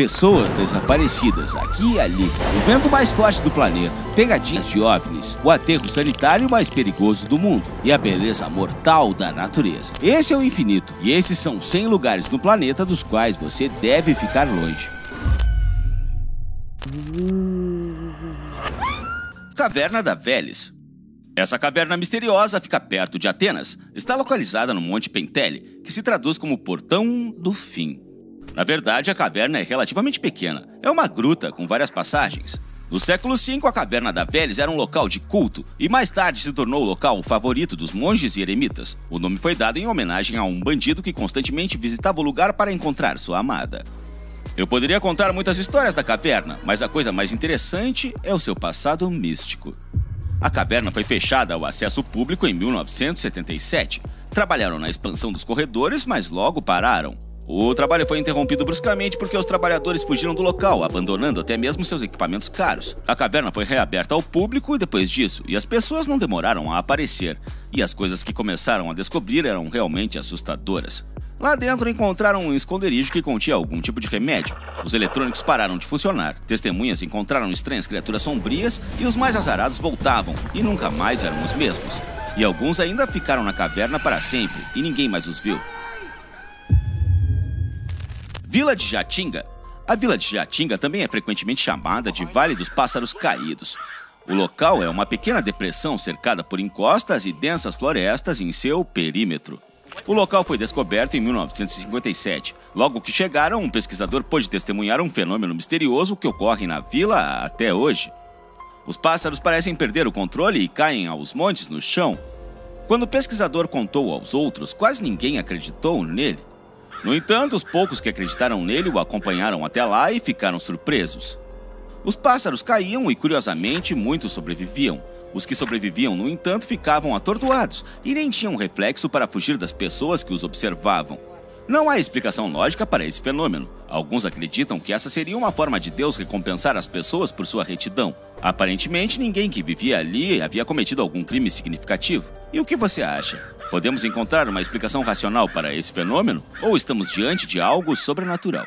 pessoas desaparecidas aqui e ali, o vento mais forte do planeta, pegadinhas de OVNIs, o aterro sanitário mais perigoso do mundo e a beleza mortal da natureza. Esse é o infinito e esses são 100 lugares no planeta dos quais você deve ficar longe. Caverna da Veles. Essa caverna misteriosa fica perto de Atenas. Está localizada no Monte Pentele, que se traduz como Portão do Fim. Na verdade, a caverna é relativamente pequena. É uma gruta com várias passagens. No século V, a Caverna da Veles era um local de culto e mais tarde se tornou o local favorito dos monges e eremitas. O nome foi dado em homenagem a um bandido que constantemente visitava o lugar para encontrar sua amada. Eu poderia contar muitas histórias da caverna, mas a coisa mais interessante é o seu passado místico. A caverna foi fechada ao acesso público em 1977. Trabalharam na expansão dos corredores, mas logo pararam. O trabalho foi interrompido bruscamente porque os trabalhadores fugiram do local, abandonando até mesmo seus equipamentos caros. A caverna foi reaberta ao público depois disso, e as pessoas não demoraram a aparecer, e as coisas que começaram a descobrir eram realmente assustadoras. Lá dentro encontraram um esconderijo que continha algum tipo de remédio. Os eletrônicos pararam de funcionar, testemunhas encontraram estranhas criaturas sombrias e os mais azarados voltavam, e nunca mais eram os mesmos. E alguns ainda ficaram na caverna para sempre, e ninguém mais os viu. Vila de Jatinga. A Vila de Jatinga também é frequentemente chamada de Vale dos Pássaros Caídos. O local é uma pequena depressão cercada por encostas e densas florestas em seu perímetro. O local foi descoberto em 1957. Logo que chegaram, um pesquisador pôde testemunhar um fenômeno misterioso que ocorre na vila até hoje. Os pássaros parecem perder o controle e caem aos montes no chão. Quando o pesquisador contou aos outros, quase ninguém acreditou nele. No entanto, os poucos que acreditaram nele o acompanharam até lá e ficaram surpresos. Os pássaros caíam e, curiosamente, muitos sobreviviam. Os que sobreviviam, no entanto, ficavam atordoados e nem tinham reflexo para fugir das pessoas que os observavam. Não há explicação lógica para esse fenômeno. Alguns acreditam que essa seria uma forma de Deus recompensar as pessoas por sua retidão. Aparentemente, ninguém que vivia ali havia cometido algum crime significativo. E o que você acha? Podemos encontrar uma explicação racional para esse fenômeno? Ou estamos diante de algo sobrenatural?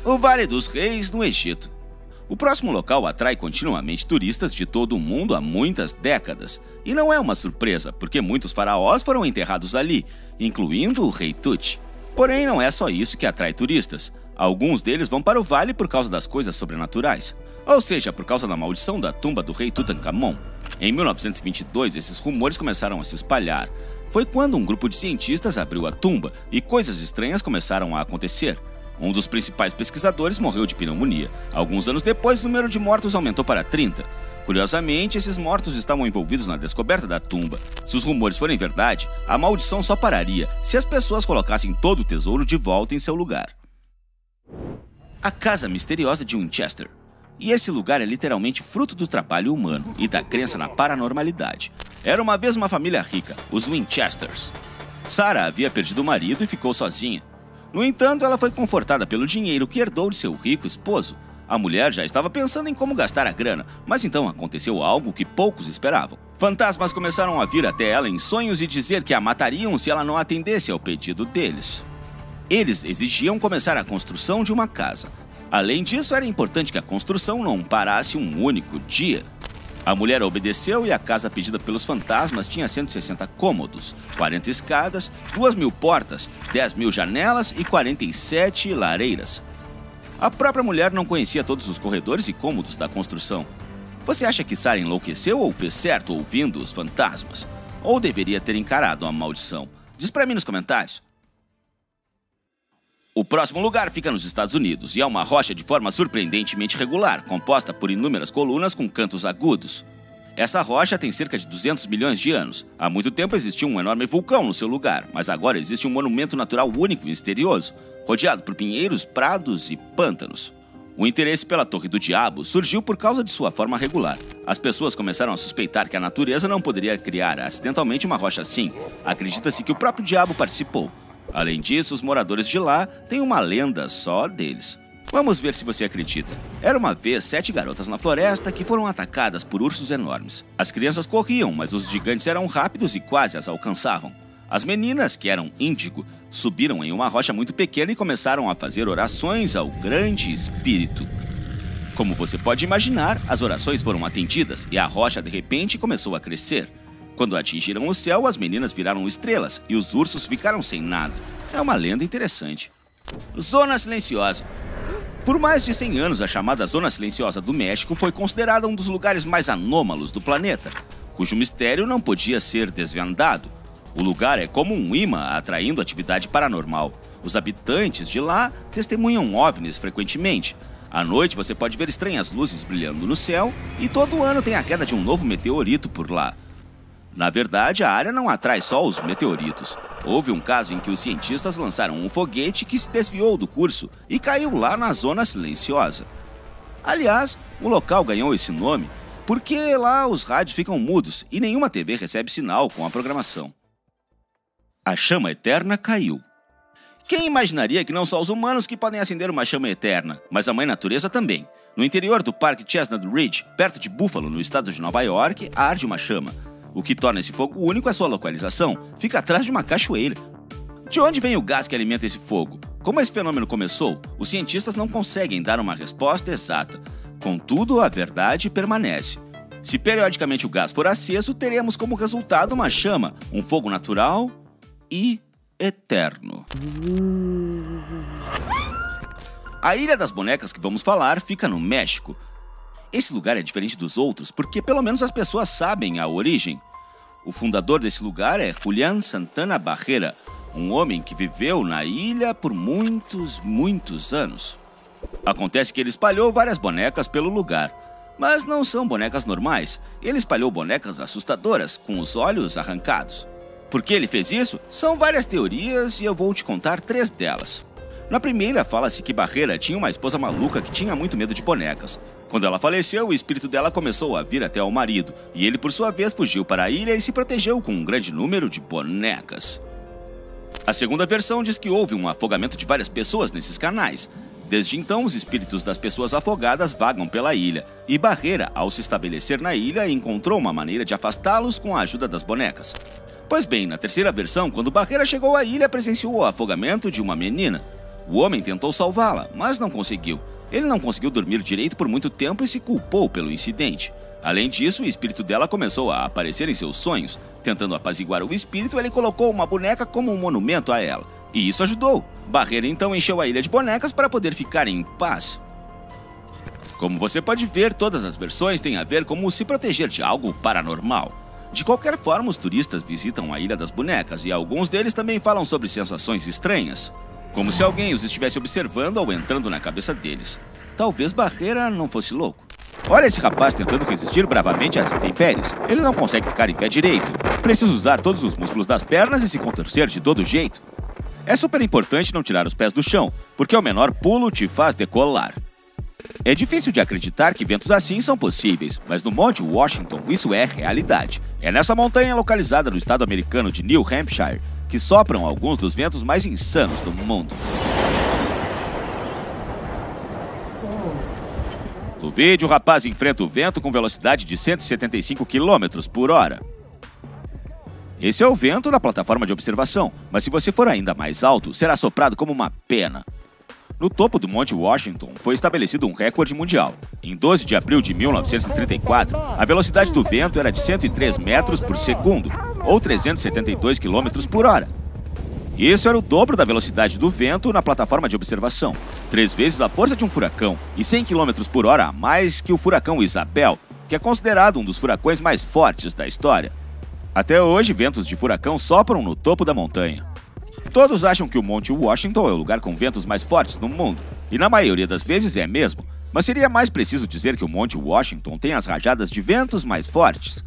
O Vale dos Reis, no Egito. O próximo local atrai continuamente turistas de todo o mundo há muitas décadas. E não é uma surpresa, porque muitos faraós foram enterrados ali, incluindo o rei Tut. Porém, não é só isso que atrai turistas. Alguns deles vão para o vale por causa das coisas sobrenaturais. Ou seja, por causa da maldição da tumba do rei Tutankhamon. Em 1922, esses rumores começaram a se espalhar. Foi quando um grupo de cientistas abriu a tumba e coisas estranhas começaram a acontecer. Um dos principais pesquisadores morreu de pneumonia. Alguns anos depois, o número de mortos aumentou para 30. Curiosamente, esses mortos estavam envolvidos na descoberta da tumba. Se os rumores forem verdade, a maldição só pararia se as pessoas colocassem todo o tesouro de volta em seu lugar. A Casa Misteriosa de Winchester. E esse lugar é literalmente fruto do trabalho humano e da crença na paranormalidade. Era uma vez uma família rica, os Winchesters. Sarah havia perdido o marido e ficou sozinha. No entanto, ela foi confortada pelo dinheiro que herdou de seu rico esposo. A mulher já estava pensando em como gastar a grana, mas então aconteceu algo que poucos esperavam. Fantasmas começaram a vir até ela em sonhos e dizer que a matariam se ela não atendesse ao pedido deles. Eles exigiam começar a construção de uma casa. Além disso, era importante que a construção não parasse um único dia. A mulher obedeceu e a casa pedida pelos fantasmas tinha 160 cômodos, 40 escadas, 2.000 portas, 10.000 janelas e 47 lareiras. A própria mulher não conhecia todos os corredores e cômodos da construção. Você acha que Sarah enlouqueceu ou fez certo ouvindo os fantasmas? Ou deveria ter encarado a maldição? Diz pra mim nos comentários. O próximo lugar fica nos Estados Unidos e é uma rocha de forma surpreendentemente regular, composta por inúmeras colunas com cantos agudos. Essa rocha tem cerca de 200 milhões de anos. Há muito tempo existiu um enorme vulcão no seu lugar, mas agora existe um monumento natural único e misterioso, rodeado por pinheiros, prados e pântanos. O interesse pela Torre do Diabo surgiu por causa de sua forma regular. As pessoas começaram a suspeitar que a natureza não poderia criar acidentalmente uma rocha assim. Acredita-se que o próprio diabo participou. Além disso, os moradores de lá têm uma lenda só deles. Vamos ver se você acredita. Era uma vez 7 garotas na floresta que foram atacadas por ursos enormes. As crianças corriam, mas os gigantes eram rápidos e quase as alcançavam. As meninas, que eram índigo, subiram em uma rocha muito pequena e começaram a fazer orações ao grande espírito. Como você pode imaginar, as orações foram atendidas e a rocha de repente começou a crescer. Quando atingiram o céu, as meninas viraram estrelas e os ursos ficaram sem nada. É uma lenda interessante. Zona Silenciosa. Por mais de 100 anos, a chamada Zona Silenciosa do México foi considerada um dos lugares mais anômalos do planeta, cujo mistério não podia ser desvendado. O lugar é como um imã atraindo atividade paranormal. Os habitantes de lá testemunham OVNIs frequentemente. À noite você pode ver estranhas luzes brilhando no céu e todo ano tem a queda de um novo meteorito por lá. Na verdade, a área não atrai só os meteoritos. Houve um caso em que os cientistas lançaram um foguete que se desviou do curso e caiu lá na Zona Silenciosa. Aliás, o local ganhou esse nome porque lá os rádios ficam mudos e nenhuma TV recebe sinal com a programação. A chama eterna caiu. Quem imaginaria que não só os humanos que podem acender uma chama eterna, mas a mãe natureza também. No interior do Parque Chestnut Ridge, perto de Buffalo, no estado de Nova York, arde uma chama. O que torna esse fogo único é sua localização. Fica atrás de uma cachoeira. De onde vem o gás que alimenta esse fogo? Como esse fenômeno começou, os cientistas não conseguem dar uma resposta exata. Contudo, a verdade permanece. Se periodicamente o gás for aceso, teremos como resultado uma chama, um fogo natural e eterno. A Ilha das Bonecas que vamos falar fica no México. Esse lugar é diferente dos outros porque pelo menos as pessoas sabem a origem. O fundador desse lugar é Julián Santana Barrera, um homem que viveu na ilha por muitos anos. Acontece que ele espalhou várias bonecas pelo lugar, mas não são bonecas normais. Ele espalhou bonecas assustadoras com os olhos arrancados. Por que ele fez isso? São várias teorias e eu vou te contar 3 delas. Na primeira, fala-se que Barrera tinha uma esposa maluca que tinha muito medo de bonecas. Quando ela faleceu, o espírito dela começou a vir até ao marido, e ele por sua vez fugiu para a ilha e se protegeu com um grande número de bonecas. A segunda versão diz que houve um afogamento de várias pessoas nesses canais. Desde então, os espíritos das pessoas afogadas vagam pela ilha, e Barrera, ao se estabelecer na ilha, encontrou uma maneira de afastá-los com a ajuda das bonecas. Pois bem, na terceira versão, quando Barrera chegou à ilha, presenciou o afogamento de uma menina. O homem tentou salvá-la, mas não conseguiu. Ele não conseguiu dormir direito por muito tempo e se culpou pelo incidente. Além disso, o espírito dela começou a aparecer em seus sonhos. Tentando apaziguar o espírito, ele colocou uma boneca como um monumento a ela. E isso ajudou. Barrera então encheu a ilha de bonecas para poder ficar em paz. Como você pode ver, todas as versões têm a ver com se proteger de algo paranormal. De qualquer forma, os turistas visitam a Ilha das Bonecas e alguns deles também falam sobre sensações estranhas. Como se alguém os estivesse observando ou entrando na cabeça deles. Talvez Barrera não fosse louco. Olha esse rapaz tentando resistir bravamente às intempéries. Ele não consegue ficar em pé direito. Precisa usar todos os músculos das pernas e se contorcer de todo jeito. É super importante não tirar os pés do chão, porque o menor pulo te faz decolar. É difícil de acreditar que ventos assim são possíveis, mas no Monte Washington isso é realidade. É nessa montanha localizada no estado americano de New Hampshire que sopram alguns dos ventos mais insanos do mundo. No vídeo, o rapaz enfrenta o vento com velocidade de 175 km por hora. Esse é o vento da plataforma de observação, mas se você for ainda mais alto, será soprado como uma pena. No topo do Monte Washington foi estabelecido um recorde mundial. Em 12 de abril de 1934, a velocidade do vento era de 103 metros por segundo, ou 372 km por hora. Isso era o dobro da velocidade do vento na plataforma de observação, 3 vezes a força de um furacão e 100 km por hora a mais que o furacão Isabel, que é considerado um dos furacões mais fortes da história. Até hoje, ventos de furacão sopram no topo da montanha. Todos acham que o Monte Washington é o lugar com ventos mais fortes no mundo, e na maioria das vezes é mesmo, mas seria mais preciso dizer que o Monte Washington tem as rajadas de ventos mais fortes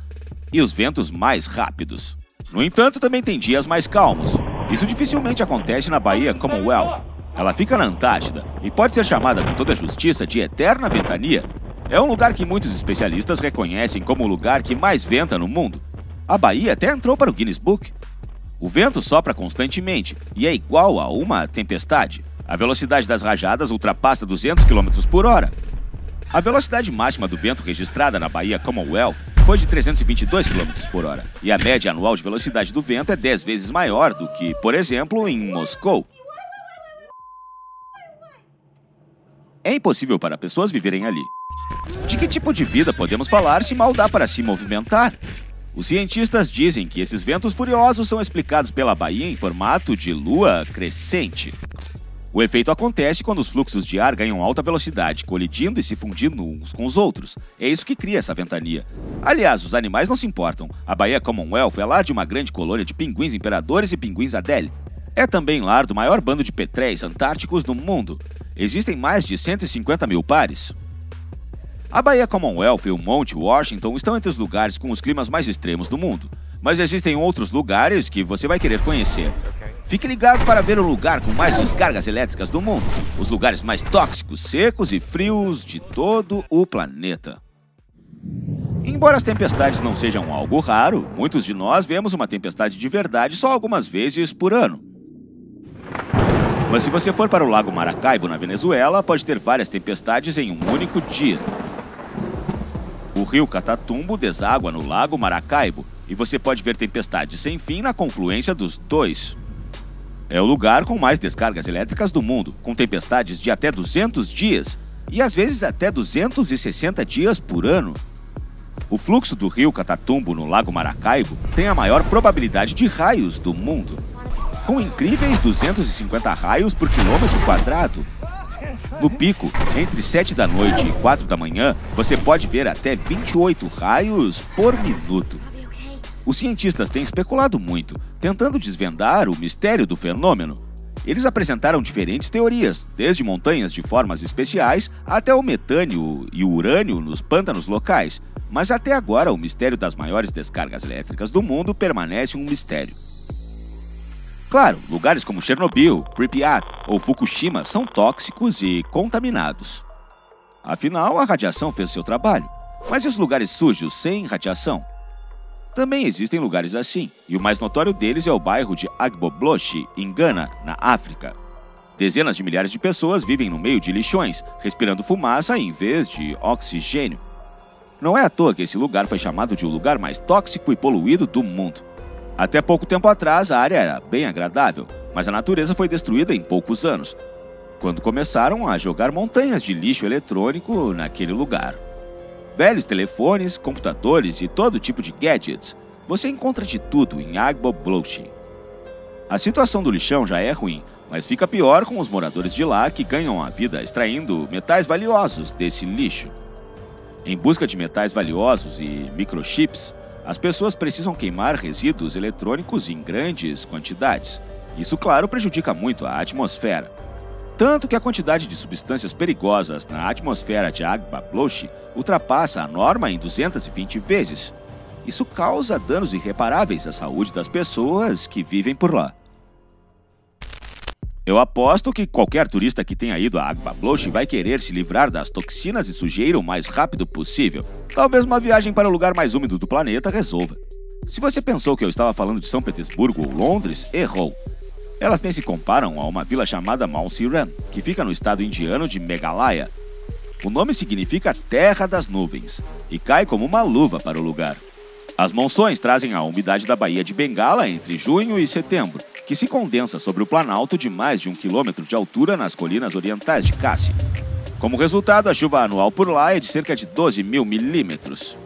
e os ventos mais rápidos. No entanto, também tem dias mais calmos. Isso dificilmente acontece na Baía Commonwealth. Ela fica na Antártida e pode ser chamada com toda a justiça de eterna ventania. É um lugar que muitos especialistas reconhecem como o lugar que mais venta no mundo. A Baía até entrou para o Guinness Book. O vento sopra constantemente e é igual a uma tempestade. A velocidade das rajadas ultrapassa 200 km por hora. A velocidade máxima do vento registrada na Baía Commonwealth foi de 322 km por hora, e a média anual de velocidade do vento é 10 vezes maior do que, por exemplo, em Moscou. É impossível para pessoas viverem ali. De que tipo de vida podemos falar se mal dá para se movimentar? Os cientistas dizem que esses ventos furiosos são explicados pela baía em formato de lua crescente. O efeito acontece quando os fluxos de ar ganham alta velocidade, colidindo e se fundindo uns com os outros. É isso que cria essa ventania. Aliás, os animais não se importam. A Baía Commonwealth é lar de uma grande colônia de pinguins imperadores e pinguins Adélie. É também lar do maior bando de petréis antárticos do mundo. Existem mais de 150 mil pares. A Baía Commonwealth e o Monte Washington estão entre os lugares com os climas mais extremos do mundo. Mas existem outros lugares que você vai querer conhecer. Fique ligado para ver o lugar com mais descargas elétricas do mundo. Os lugares mais tóxicos, secos e frios de todo o planeta. Embora as tempestades não sejam algo raro, muitos de nós vemos uma tempestade de verdade só algumas vezes por ano. Mas se você for para o Lago Maracaibo, na Venezuela, pode ter várias tempestades em um único dia. O rio Catatumbo deságua no Lago Maracaibo, e você pode ver tempestades sem fim na confluência dos dois. É o lugar com mais descargas elétricas do mundo, com tempestades de até 200 dias, e às vezes até 260 dias por ano. O fluxo do rio Catatumbo no Lago Maracaibo tem a maior probabilidade de raios do mundo, com incríveis 250 raios por quilômetro quadrado. No pico, entre 7 da noite e 4 da manhã, você pode ver até 28 raios por minuto. Os cientistas têm especulado muito, tentando desvendar o mistério do fenômeno. Eles apresentaram diferentes teorias, desde montanhas de formas especiais até o metânio e o urânio nos pântanos locais, mas até agora o mistério das maiores descargas elétricas do mundo permanece um mistério. Claro, lugares como Chernobyl, Pripyat ou Fukushima são tóxicos e contaminados. Afinal, a radiação fez seu trabalho. Mas e os lugares sujos sem radiação? Também existem lugares assim, e o mais notório deles é o bairro de Agbobloche, em Gana, na África. Dezenas de milhares de pessoas vivem no meio de lixões, respirando fumaça em vez de oxigênio. Não é à toa que esse lugar foi chamado de o lugar mais tóxico e poluído do mundo. Até pouco tempo atrás, a área era bem agradável, mas a natureza foi destruída em poucos anos, quando começaram a jogar montanhas de lixo eletrônico naquele lugar. Velhos telefones, computadores e todo tipo de gadgets, você encontra de tudo em Agbobloche. A situação do lixão já é ruim, mas fica pior com os moradores de lá que ganham a vida extraindo metais valiosos desse lixo. Em busca de metais valiosos e microchips, as pessoas precisam queimar resíduos eletrônicos em grandes quantidades. Isso, claro, prejudica muito a atmosfera. Tanto que a quantidade de substâncias perigosas na atmosfera de Agbobloche ultrapassa a norma em 220 vezes. Isso causa danos irreparáveis à saúde das pessoas que vivem por lá. Eu aposto que qualquer turista que tenha ido a Agbobloche vai querer se livrar das toxinas e sujeira o mais rápido possível. Talvez uma viagem para o lugar mais úmido do planeta resolva. Se você pensou que eu estava falando de São Petersburgo ou Londres, errou. Elas nem se comparam a uma vila chamada Mausiran, que fica no estado indiano de Meghalaya. O nome significa Terra das Nuvens e cai como uma luva para o lugar. As monções trazem a umidade da Baía de Bengala entre junho e setembro, que se condensa sobre o planalto de mais de 1 quilômetro de altura nas colinas orientais de Khasi. Como resultado, a chuva anual por lá é de cerca de 12 mil milímetros,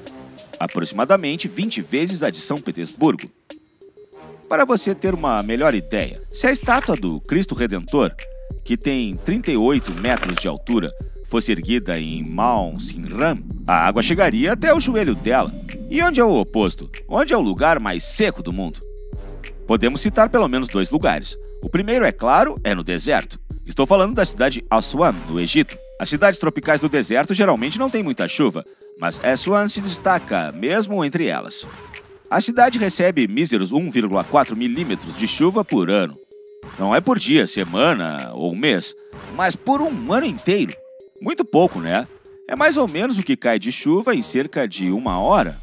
aproximadamente 20 vezes a de São Petersburgo. Para você ter uma melhor ideia, se a estátua do Cristo Redentor, que tem 38 metros de altura, fosse erguida em Mausiran, a água chegaria até o joelho dela. E onde é o oposto? Onde é o lugar mais seco do mundo? Podemos citar pelo menos 2 lugares. O primeiro, é claro, é no deserto. Estou falando da cidade de Aswan, no Egito. As cidades tropicais do deserto geralmente não têm muita chuva, mas Aswan se destaca mesmo entre elas. A cidade recebe míseros 1,4 milímetros de chuva por ano. Não é por dia, semana ou mês, mas por um ano inteiro. Muito pouco, né? É mais ou menos o que cai de chuva em cerca de 1 hora.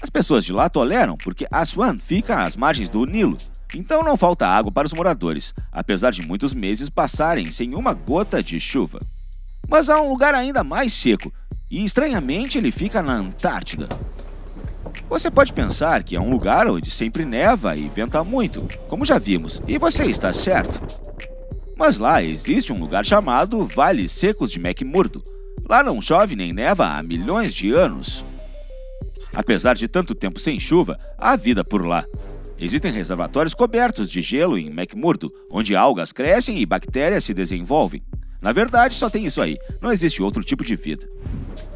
As pessoas de lá toleram porque Aswan fica às margens do Nilo, então não falta água para os moradores, apesar de muitos meses passarem sem uma gota de chuva. Mas há um lugar ainda mais seco, e estranhamente ele fica na Antártida. Você pode pensar que é um lugar onde sempre neva e venta muito, como já vimos, e você está certo. Mas lá existe um lugar chamado Vales Secos de McMurdo. Lá não chove nem neva há milhões de anos. Apesar de tanto tempo sem chuva, há vida por lá. Existem reservatórios cobertos de gelo em McMurdo, onde algas crescem e bactérias se desenvolvem. Na verdade, só tem isso aí, não existe outro tipo de vida.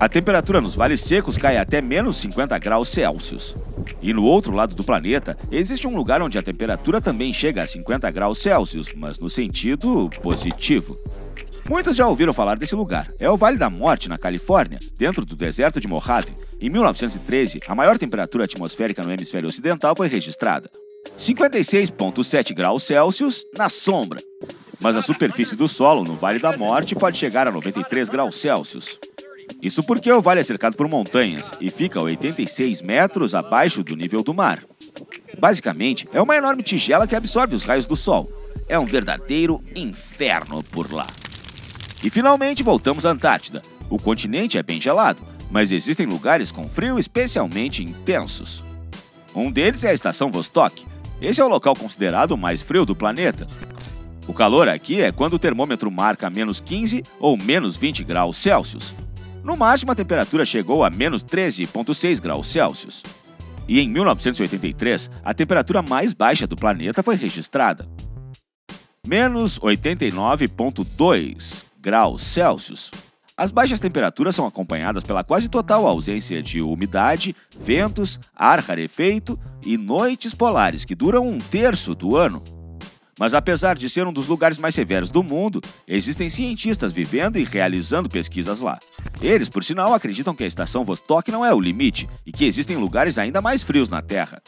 A temperatura nos vales secos cai até menos 50 graus Celsius. E no outro lado do planeta, existe um lugar onde a temperatura também chega a 50 graus Celsius, mas no sentido positivo. Muitos já ouviram falar desse lugar. É o Vale da Morte, na Califórnia, dentro do deserto de Mojave. Em 1913, a maior temperatura atmosférica no hemisfério ocidental foi registrada. 56,7 graus Celsius na sombra. Mas a superfície do solo no Vale da Morte pode chegar a 93 graus Celsius. Isso porque o vale é cercado por montanhas e fica a 86 metros abaixo do nível do mar. Basicamente, é uma enorme tigela que absorve os raios do sol. É um verdadeiro inferno por lá. E finalmente voltamos à Antártida. O continente é bem gelado, mas existem lugares com frio especialmente intensos. Um deles é a estação Vostok. Esse é o local considerado o mais frio do planeta. O calor aqui é quando o termômetro marca menos 15 ou menos 20 graus Celsius. No máximo, a temperatura chegou a menos 13,6 graus Celsius. E em 1983, a temperatura mais baixa do planeta foi registrada. Menos 89,2 graus Celsius. As baixas temperaturas são acompanhadas pela quase total ausência de umidade, ventos, ar rarefeito e noites polares que duram um terço do ano. Mas apesar de ser um dos lugares mais severos do mundo, existem cientistas vivendo e realizando pesquisas lá. Eles, por sinal, acreditam que a estação Vostok não é o limite e que existem lugares ainda mais frios na Terra.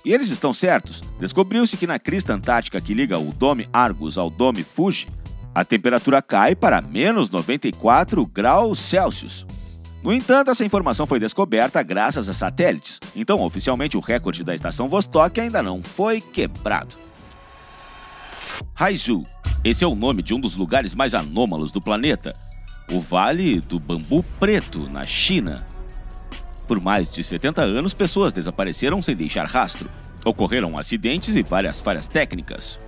E eles estão certos. Descobriu-se que na crista antártica que liga o Dome Argus ao Dome Fuji, a temperatura cai para menos 94 graus Celsius. No entanto, essa informação foi descoberta graças a satélites, então oficialmente o recorde da estação Vostok ainda não foi quebrado. Haizu. Esse é o nome de um dos lugares mais anômalos do planeta, o Vale do Bambu Preto, na China. Por mais de 70 anos, pessoas desapareceram sem deixar rastro. Ocorreram acidentes e várias falhas técnicas.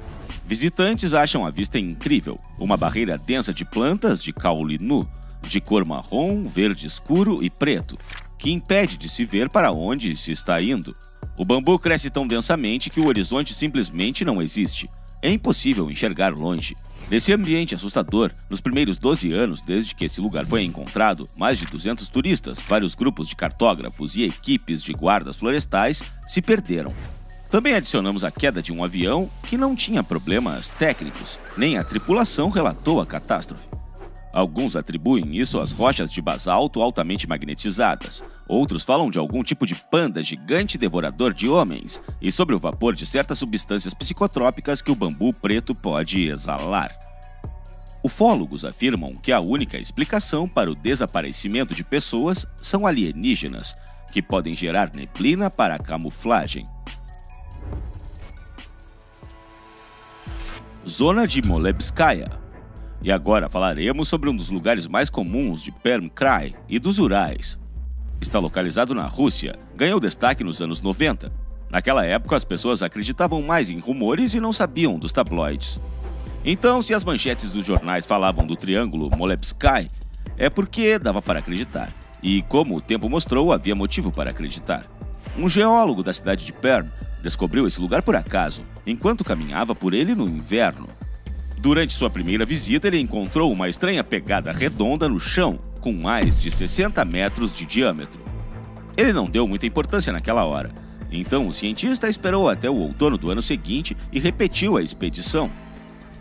Visitantes acham a vista incrível, uma barreira densa de plantas de caule nu, de cor marrom, verde escuro e preto, que impede de se ver para onde se está indo. O bambu cresce tão densamente que o horizonte simplesmente não existe. É impossível enxergar longe. Nesse ambiente assustador, nos primeiros 12 anos desde que esse lugar foi encontrado, mais de 200 turistas, vários grupos de cartógrafos e equipes de guardas florestais se perderam. Também adicionamos a queda de um avião que não tinha problemas técnicos, nem a tripulação relatou a catástrofe. Alguns atribuem isso às rochas de basalto altamente magnetizadas. Outros falam de algum tipo de panda gigante devorador de homens e sobre o vapor de certas substâncias psicotrópicas que o bambu preto pode exalar. Ufólogos afirmam que a única explicação para o desaparecimento de pessoas são alienígenas, que podem gerar neblina para camuflagem. Zona de Molebskaya. E agora falaremos sobre um dos lugares mais comuns de Perm Krai e dos Urais. Está localizado na Rússia, ganhou destaque nos anos 90. Naquela época, as pessoas acreditavam mais em rumores e não sabiam dos tabloides. Então, se as manchetes dos jornais falavam do Triângulo Molebsky, é porque dava para acreditar. E, como o tempo mostrou, havia motivo para acreditar. Um geólogo da cidade de Perm descobriu esse lugar por acaso, enquanto caminhava por ele no inverno. Durante sua primeira visita, ele encontrou uma estranha pegada redonda no chão, com mais de 60 metros de diâmetro. Ele não deu muita importância naquela hora, então o cientista esperou até o outono do ano seguinte e repetiu a expedição.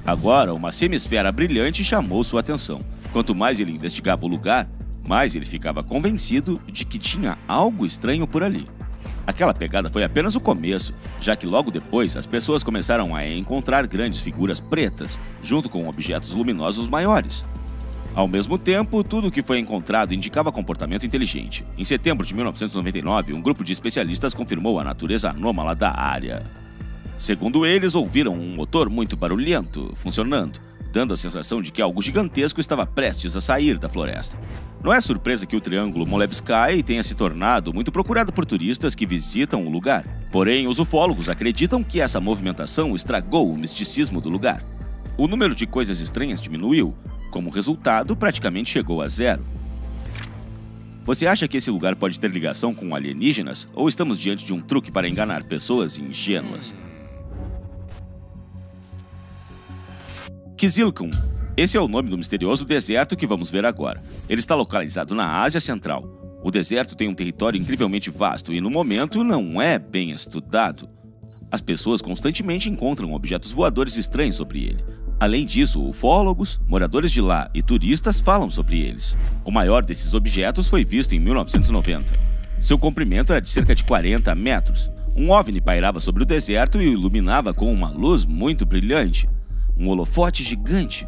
Agora, uma semisfera brilhante chamou sua atenção. Quanto mais ele investigava o lugar, mais ele ficava convencido de que tinha algo estranho por ali. Aquela pegada foi apenas o começo, já que logo depois as pessoas começaram a encontrar grandes figuras pretas, junto com objetos luminosos maiores. Ao mesmo tempo, tudo o que foi encontrado indicava comportamento inteligente. Em setembro de 1999, um grupo de especialistas confirmou a natureza anômala da área. Segundo eles, ouviram um motor muito barulhento funcionando. dando a sensação de que algo gigantesco estava prestes a sair da floresta. Não é surpresa que o Triângulo Molebsky tenha se tornado muito procurado por turistas que visitam o lugar. Porém, os ufólogos acreditam que essa movimentação estragou o misticismo do lugar. O número de coisas estranhas diminuiu, como resultado, praticamente chegou a zero. Você acha que esse lugar pode ter ligação com alienígenas ou estamos diante de um truque para enganar pessoas ingênuas? Kizilkum. Esse é o nome do misterioso deserto que vamos ver agora. Ele está localizado na Ásia Central. O deserto tem um território incrivelmente vasto e, no momento, não é bem estudado. As pessoas constantemente encontram objetos voadores estranhos sobre ele. Além disso, ufólogos, moradores de lá e turistas falam sobre eles. O maior desses objetos foi visto em 1990. Seu comprimento era de cerca de 40 metros. Um OVNI pairava sobre o deserto e o iluminava com uma luz muito brilhante. Um holofote gigante.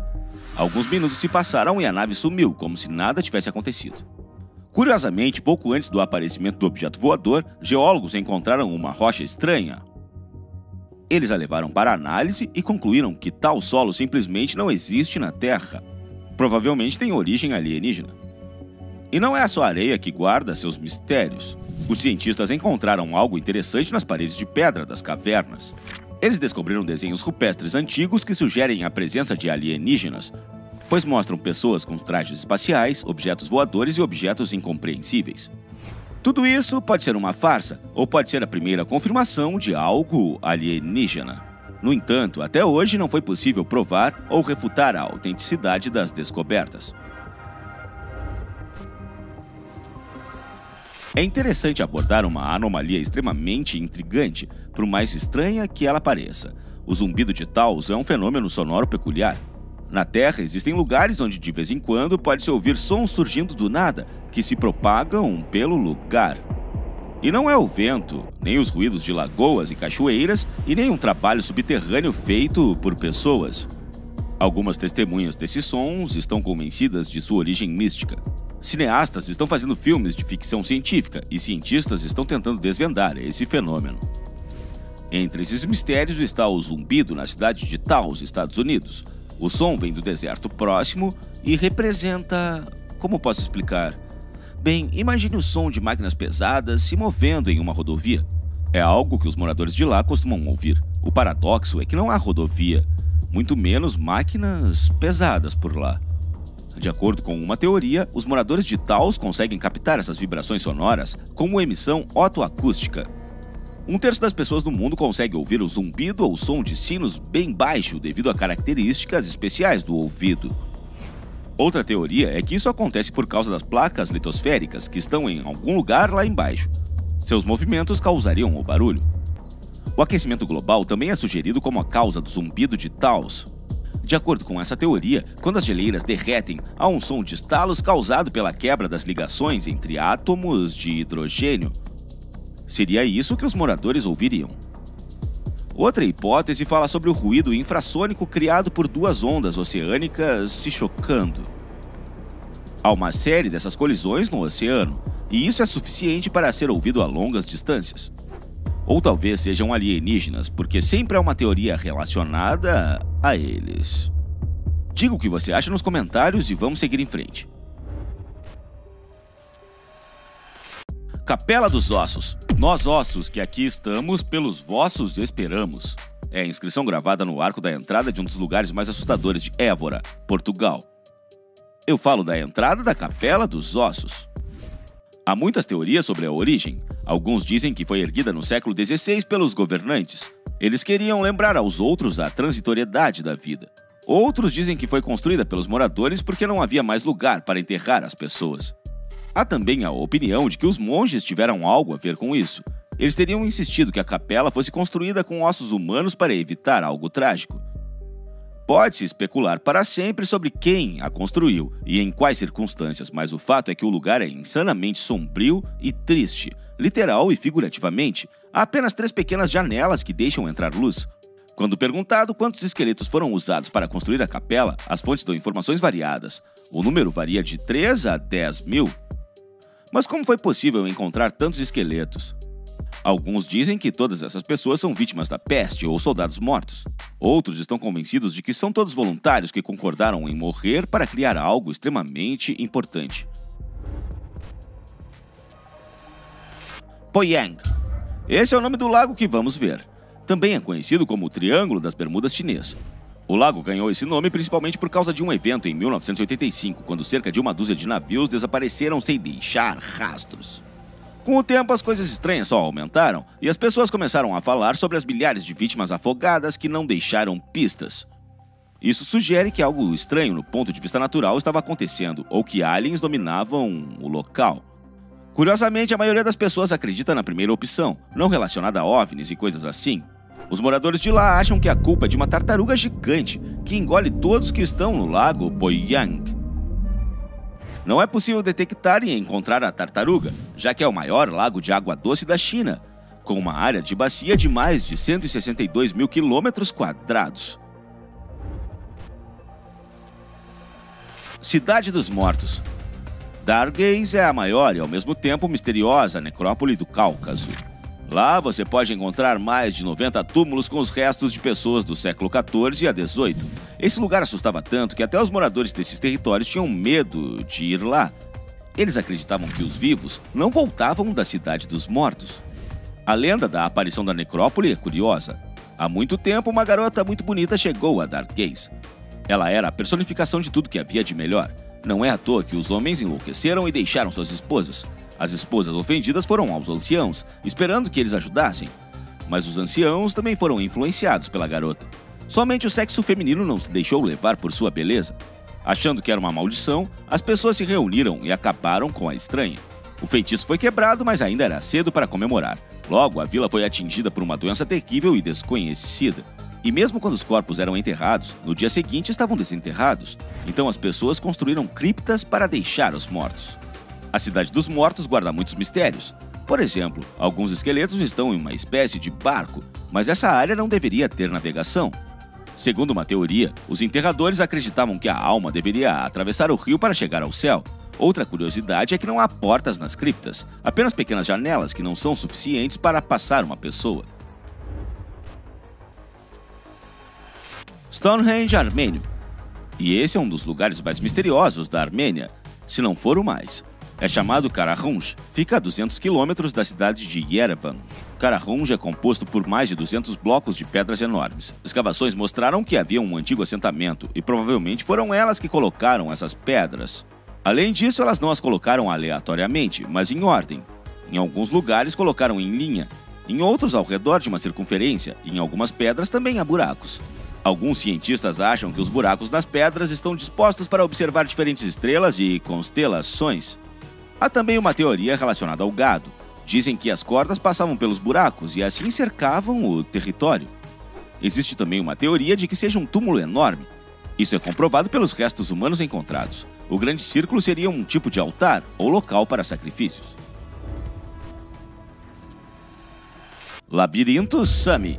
Alguns minutos se passaram e a nave sumiu, como se nada tivesse acontecido. Curiosamente, pouco antes do aparecimento do objeto voador, geólogos encontraram uma rocha estranha. Eles a levaram para análise e concluíram que tal solo simplesmente não existe na Terra. Provavelmente tem origem alienígena. E não é só a areia que guarda seus mistérios. Os cientistas encontraram algo interessante nas paredes de pedra das cavernas. Eles descobriram desenhos rupestres antigos que sugerem a presença de alienígenas, pois mostram pessoas com trajes espaciais, objetos voadores e objetos incompreensíveis. Tudo isso pode ser uma farsa, ou pode ser a primeira confirmação de algo alienígena. No entanto, até hoje não foi possível provar ou refutar a autenticidade das descobertas. É interessante abordar uma anomalia extremamente intrigante, por mais estranha que ela pareça. O zumbido de Taos é um fenômeno sonoro peculiar. Na Terra existem lugares onde de vez em quando pode-se ouvir sons surgindo do nada, que se propagam pelo lugar. E não é o vento, nem os ruídos de lagoas e cachoeiras, e nem um trabalho subterrâneo feito por pessoas. Algumas testemunhas desses sons estão convencidas de sua origem mística. Cineastas estão fazendo filmes de ficção científica e cientistas estão tentando desvendar esse fenômeno. Entre esses mistérios está o zumbido na cidade de Taos, Estados Unidos. O som vem do deserto próximo e representa... Como posso explicar? Bem, imagine o som de máquinas pesadas se movendo em uma rodovia. É algo que os moradores de lá costumam ouvir. O paradoxo é que não há rodovia, muito menos máquinas pesadas por lá. De acordo com uma teoria, os moradores de Taos conseguem captar essas vibrações sonoras como emissão otoacústica. Um terço das pessoas no mundo consegue ouvir o zumbido ou som de sinos bem baixo devido a características especiais do ouvido. Outra teoria é que isso acontece por causa das placas litosféricas que estão em algum lugar lá embaixo. Seus movimentos causariam o barulho. O aquecimento global também é sugerido como a causa do zumbido de Taos. De acordo com essa teoria, quando as geleiras derretem, há um som de estalos causado pela quebra das ligações entre átomos de hidrogênio. Seria isso que os moradores ouviriam. Outra hipótese fala sobre o ruído infrassônico criado por duas ondas oceânicas se chocando. Há uma série dessas colisões no oceano, e isso é suficiente para ser ouvido a longas distâncias. Ou talvez sejam alienígenas, porque sempre há uma teoria relacionada a eles. Diga o que você acha nos comentários e vamos seguir em frente. Capela dos Ossos. Nós ossos que aqui estamos, pelos vossos esperamos. É a inscrição gravada no arco da entrada de um dos lugares mais assustadores de Évora, Portugal. Eu falo da entrada da Capela dos Ossos. Há muitas teorias sobre a origem. Alguns dizem que foi erguida no século XVI pelos governantes. Eles queriam lembrar aos outros a transitoriedade da vida. Outros dizem que foi construída pelos moradores porque não havia mais lugar para enterrar as pessoas. Há também a opinião de que os monges tiveram algo a ver com isso. Eles teriam insistido que a capela fosse construída com ossos humanos para evitar algo trágico. Pode-se especular para sempre sobre quem a construiu e em quais circunstâncias, mas o fato é que o lugar é insanamente sombrio e triste, literal e figurativamente. Há apenas 3 pequenas janelas que deixam entrar luz. Quando perguntado quantos esqueletos foram usados para construir a capela, as fontes dão informações variadas. O número varia de 3 a 10 mil. Mas como foi possível encontrar tantos esqueletos? Alguns dizem que todas essas pessoas são vítimas da peste ou soldados mortos. Outros estão convencidos de que são todos voluntários que concordaram em morrer para criar algo extremamente importante. Poyang. Esse é o nome do lago que vamos ver. Também é conhecido como o Triângulo das Bermudas Chinês. O lago ganhou esse nome principalmente por causa de um evento em 1985, quando cerca de uma dúzia de navios desapareceram sem deixar rastros. Com o tempo, as coisas estranhas só aumentaram e as pessoas começaram a falar sobre as milhares de vítimas afogadas que não deixaram pistas. Isso sugere que algo estranho no ponto de vista natural estava acontecendo ou que aliens dominavam o local. Curiosamente, a maioria das pessoas acredita na primeira opção, não relacionada a OVNIs e coisas assim. Os moradores de lá acham que a culpa é de uma tartaruga gigante que engole todos que estão no lago Poyang. Não é possível detectar e encontrar a tartaruga, já que é o maior lago de água doce da China, com uma área de bacia de mais de 162 mil quilômetros quadrados. Cidade dos Mortos. Dargase é a maior e ao mesmo tempo misteriosa necrópole do Cáucaso. Lá você pode encontrar mais de 90 túmulos com os restos de pessoas do século XIV a XVIII. Esse lugar assustava tanto que até os moradores desses territórios tinham medo de ir lá. Eles acreditavam que os vivos não voltavam da Cidade dos Mortos. A lenda da aparição da necrópole é curiosa. Há muito tempo, uma garota muito bonita chegou a Dargase. Ela era a personificação de tudo que havia de melhor. Não é à toa que os homens enlouqueceram e deixaram suas esposas. As esposas ofendidas foram aos anciãos, esperando que eles ajudassem. Mas os anciãos também foram influenciados pela garota. Somente o sexo feminino não se deixou levar por sua beleza. Achando que era uma maldição, as pessoas se reuniram e acabaram com a estranha. O feitiço foi quebrado, mas ainda era cedo para comemorar. Logo, a vila foi atingida por uma doença terrível e desconhecida. E mesmo quando os corpos eram enterrados, no dia seguinte estavam desenterrados. Então as pessoas construíram criptas para deixar os mortos. A Cidade dos Mortos guarda muitos mistérios. Por exemplo, alguns esqueletos estão em uma espécie de barco, mas essa área não deveria ter navegação. Segundo uma teoria, os enterradores acreditavam que a alma deveria atravessar o rio para chegar ao céu. Outra curiosidade é que não há portas nas criptas, apenas pequenas janelas que não são suficientes para passar uma pessoa. Stonehenge armênio. E esse é um dos lugares mais misteriosos da Armênia, se não for o mais. É chamado Karahanj, fica a 200 quilômetros da cidade de Yerevan. Karahanj é composto por mais de 200 blocos de pedras enormes. Escavações mostraram que havia um antigo assentamento e provavelmente foram elas que colocaram essas pedras. Além disso, elas não as colocaram aleatoriamente, mas em ordem. Em alguns lugares colocaram em linha, em outros ao redor de uma circunferência, e em algumas pedras também há buracos. Alguns cientistas acham que os buracos nas pedras estão dispostos para observar diferentes estrelas e constelações. Há também uma teoria relacionada ao gado. Dizem que as cordas passavam pelos buracos e assim cercavam o território. Existe também uma teoria de que seja um túmulo enorme. Isso é comprovado pelos restos humanos encontrados. O grande círculo seria um tipo de altar ou local para sacrifícios. Labirinto Sami.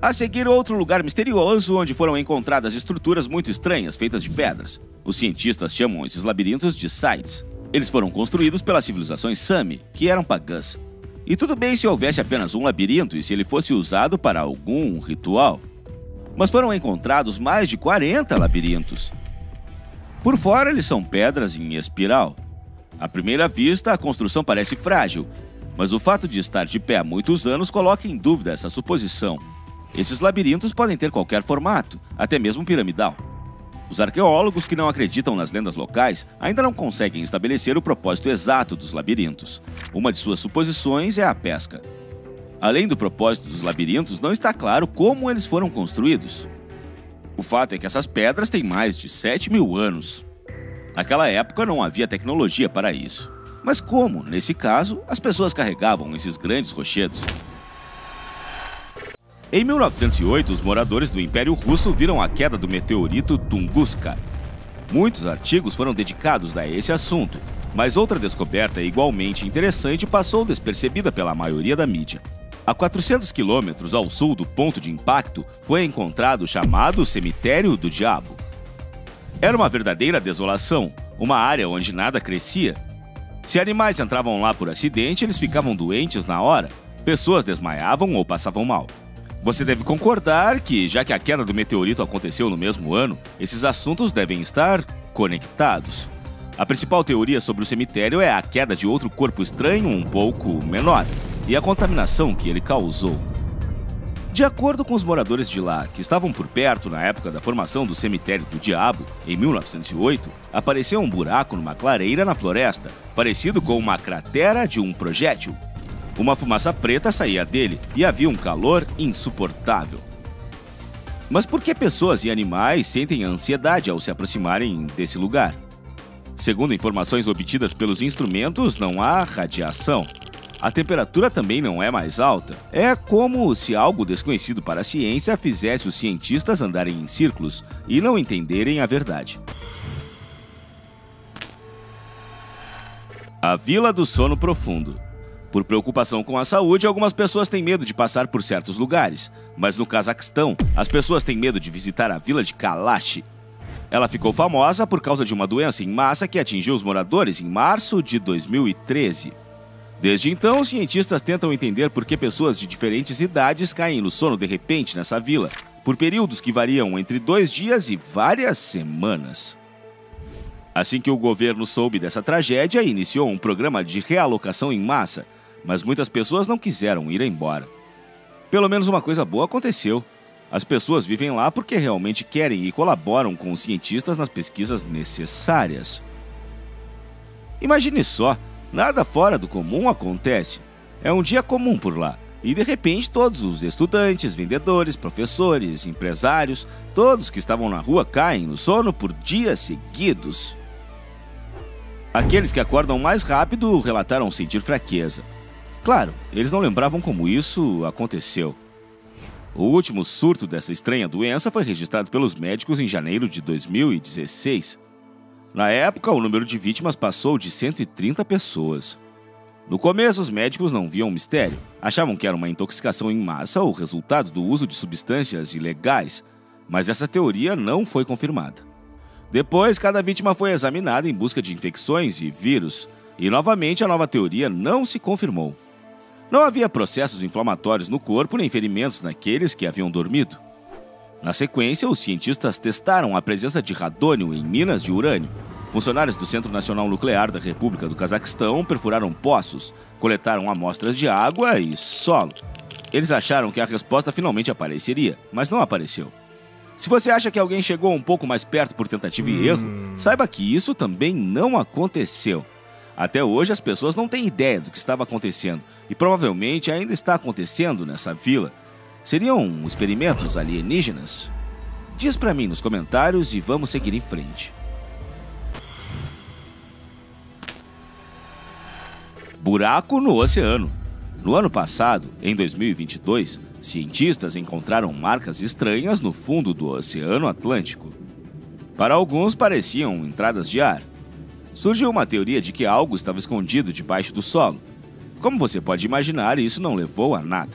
A seguir, outro lugar misterioso onde foram encontradas estruturas muito estranhas feitas de pedras. Os cientistas chamam esses labirintos de sites. Eles foram construídos pelas civilizações Sami, que eram pagãs. E tudo bem se houvesse apenas um labirinto e se ele fosse usado para algum ritual. Mas foram encontrados mais de 40 labirintos. Por fora, eles são pedras em espiral. À primeira vista, a construção parece frágil, mas o fato de estar de pé há muitos anos coloca em dúvida essa suposição. Esses labirintos podem ter qualquer formato, até mesmo piramidal. Os arqueólogos que não acreditam nas lendas locais ainda não conseguem estabelecer o propósito exato dos labirintos. Uma de suas suposições é a pesca. Além do propósito dos labirintos, não está claro como eles foram construídos. O fato é que essas pedras têm mais de 7.000 anos. Naquela época não havia tecnologia para isso. Mas como, nesse caso, as pessoas carregavam esses grandes rochedos? Em 1908, os moradores do Império Russo viram a queda do meteorito Tunguska. Muitos artigos foram dedicados a esse assunto, mas outra descoberta igualmente interessante passou despercebida pela maioria da mídia. A 400 quilômetros ao sul do ponto de impacto foi encontrado o chamado Cemitério do Diabo. Era uma verdadeira desolação, uma área onde nada crescia. Se animais entravam lá por acidente, eles ficavam doentes na hora. Pessoas desmaiavam ou passavam mal. Você deve concordar que, já que a queda do meteorito aconteceu no mesmo ano, esses assuntos devem estar conectados. A principal teoria sobre o cemitério é a queda de outro corpo estranho um pouco menor e a contaminação que ele causou. De acordo com os moradores de lá, que estavam por perto na época da formação do Cemitério do Diabo, em 1908, apareceu um buraco numa clareira na floresta, parecido com uma cratera de um projétil. Uma fumaça preta saía dele e havia um calor insuportável. Mas por que pessoas e animais sentem ansiedade ao se aproximarem desse lugar? Segundo informações obtidas pelos instrumentos, não há radiação. A temperatura também não é mais alta. É como se algo desconhecido para a ciência fizesse os cientistas andarem em círculos e não entenderem a verdade. A Vila do Sono Profundo. Por preocupação com a saúde, algumas pessoas têm medo de passar por certos lugares, mas no Cazaquistão, as pessoas têm medo de visitar a vila de Kalash. Ela ficou famosa por causa de uma doença em massa que atingiu os moradores em março de 2013. Desde então, os cientistas tentam entender por que pessoas de diferentes idades caem no sono de repente nessa vila, por períodos que variam entre 2 dias e várias semanas. Assim que o governo soube dessa tragédia, iniciou um programa de realocação em massa, mas muitas pessoas não quiseram ir embora. Pelo menos uma coisa boa aconteceu. As pessoas vivem lá porque realmente querem e colaboram com os cientistas nas pesquisas necessárias. Imagine só, nada fora do comum acontece. É um dia comum por lá, e de repente todos os estudantes, vendedores, professores, empresários, todos que estavam na rua caem no sono por dias seguidos. Aqueles que acordam mais rápido relataram sentir fraqueza. Claro, eles não lembravam como isso aconteceu. O último surto dessa estranha doença foi registrado pelos médicos em janeiro de 2016. Na época, o número de vítimas passou de 130 pessoas. No começo, os médicos não viam mistério. Achavam que era uma intoxicação em massa ou resultado do uso de substâncias ilegais, mas essa teoria não foi confirmada. Depois, cada vítima foi examinada em busca de infecções e vírus, e novamente a nova teoria não se confirmou. Não havia processos inflamatórios no corpo nem ferimentos naqueles que haviam dormido. Na sequência, os cientistas testaram a presença de radônio em minas de urânio. Funcionários do Centro Nacional Nuclear da República do Cazaquistão perfuraram poços, coletaram amostras de água e solo. Eles acharam que a resposta finalmente apareceria, mas não apareceu. Se você acha que alguém chegou um pouco mais perto por tentativa e erro, saiba que isso também não aconteceu. Até hoje as pessoas não têm ideia do que estava acontecendo e provavelmente ainda está acontecendo nessa vila. Seriam experimentos alienígenas? Diz pra mim nos comentários e vamos seguir em frente. Buraco no oceano. No ano passado, em 2022, cientistas encontraram marcas estranhas no fundo do Oceano Atlântico. Para alguns pareciam entradas de ar. Surgiu uma teoria de que algo estava escondido debaixo do solo. Como você pode imaginar, isso não levou a nada.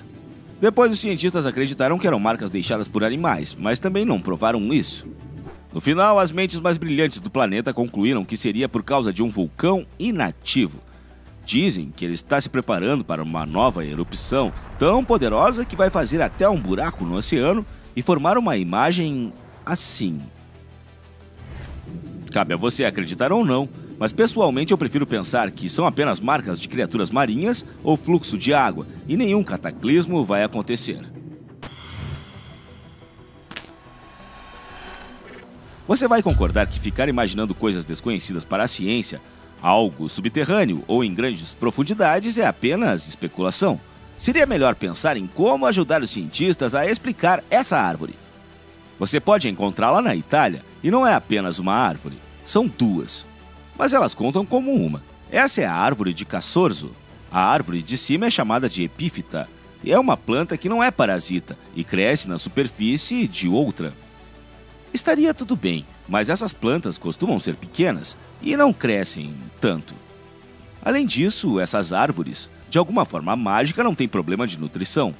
Depois, os cientistas acreditaram que eram marcas deixadas por animais, mas também não provaram isso. No final, as mentes mais brilhantes do planeta concluíram que seria por causa de um vulcão inativo. Dizem que ele está se preparando para uma nova erupção tão poderosa que vai fazer até um buraco no oceano e formar uma imagem assim. Cabe a você acreditar ou não, mas pessoalmente eu prefiro pensar que são apenas marcas de criaturas marinhas ou fluxo de água e nenhum cataclismo vai acontecer. Você vai concordar que ficar imaginando coisas desconhecidas para a ciência, algo subterrâneo ou em grandes profundidades, é apenas especulação. Seria melhor pensar em como ajudar os cientistas a explicar essa árvore. Você pode encontrá-la na Itália, e não é apenas uma árvore, são duas. Mas elas contam como uma. Essa é a árvore de Casorzo. A árvore de cima é chamada de epífita, e é uma planta que não é parasita e cresce na superfície de outra. Estaria tudo bem, mas essas plantas costumam ser pequenas e não crescem tanto. Além disso, essas árvores, de alguma forma mágica, não têm problema de nutrição.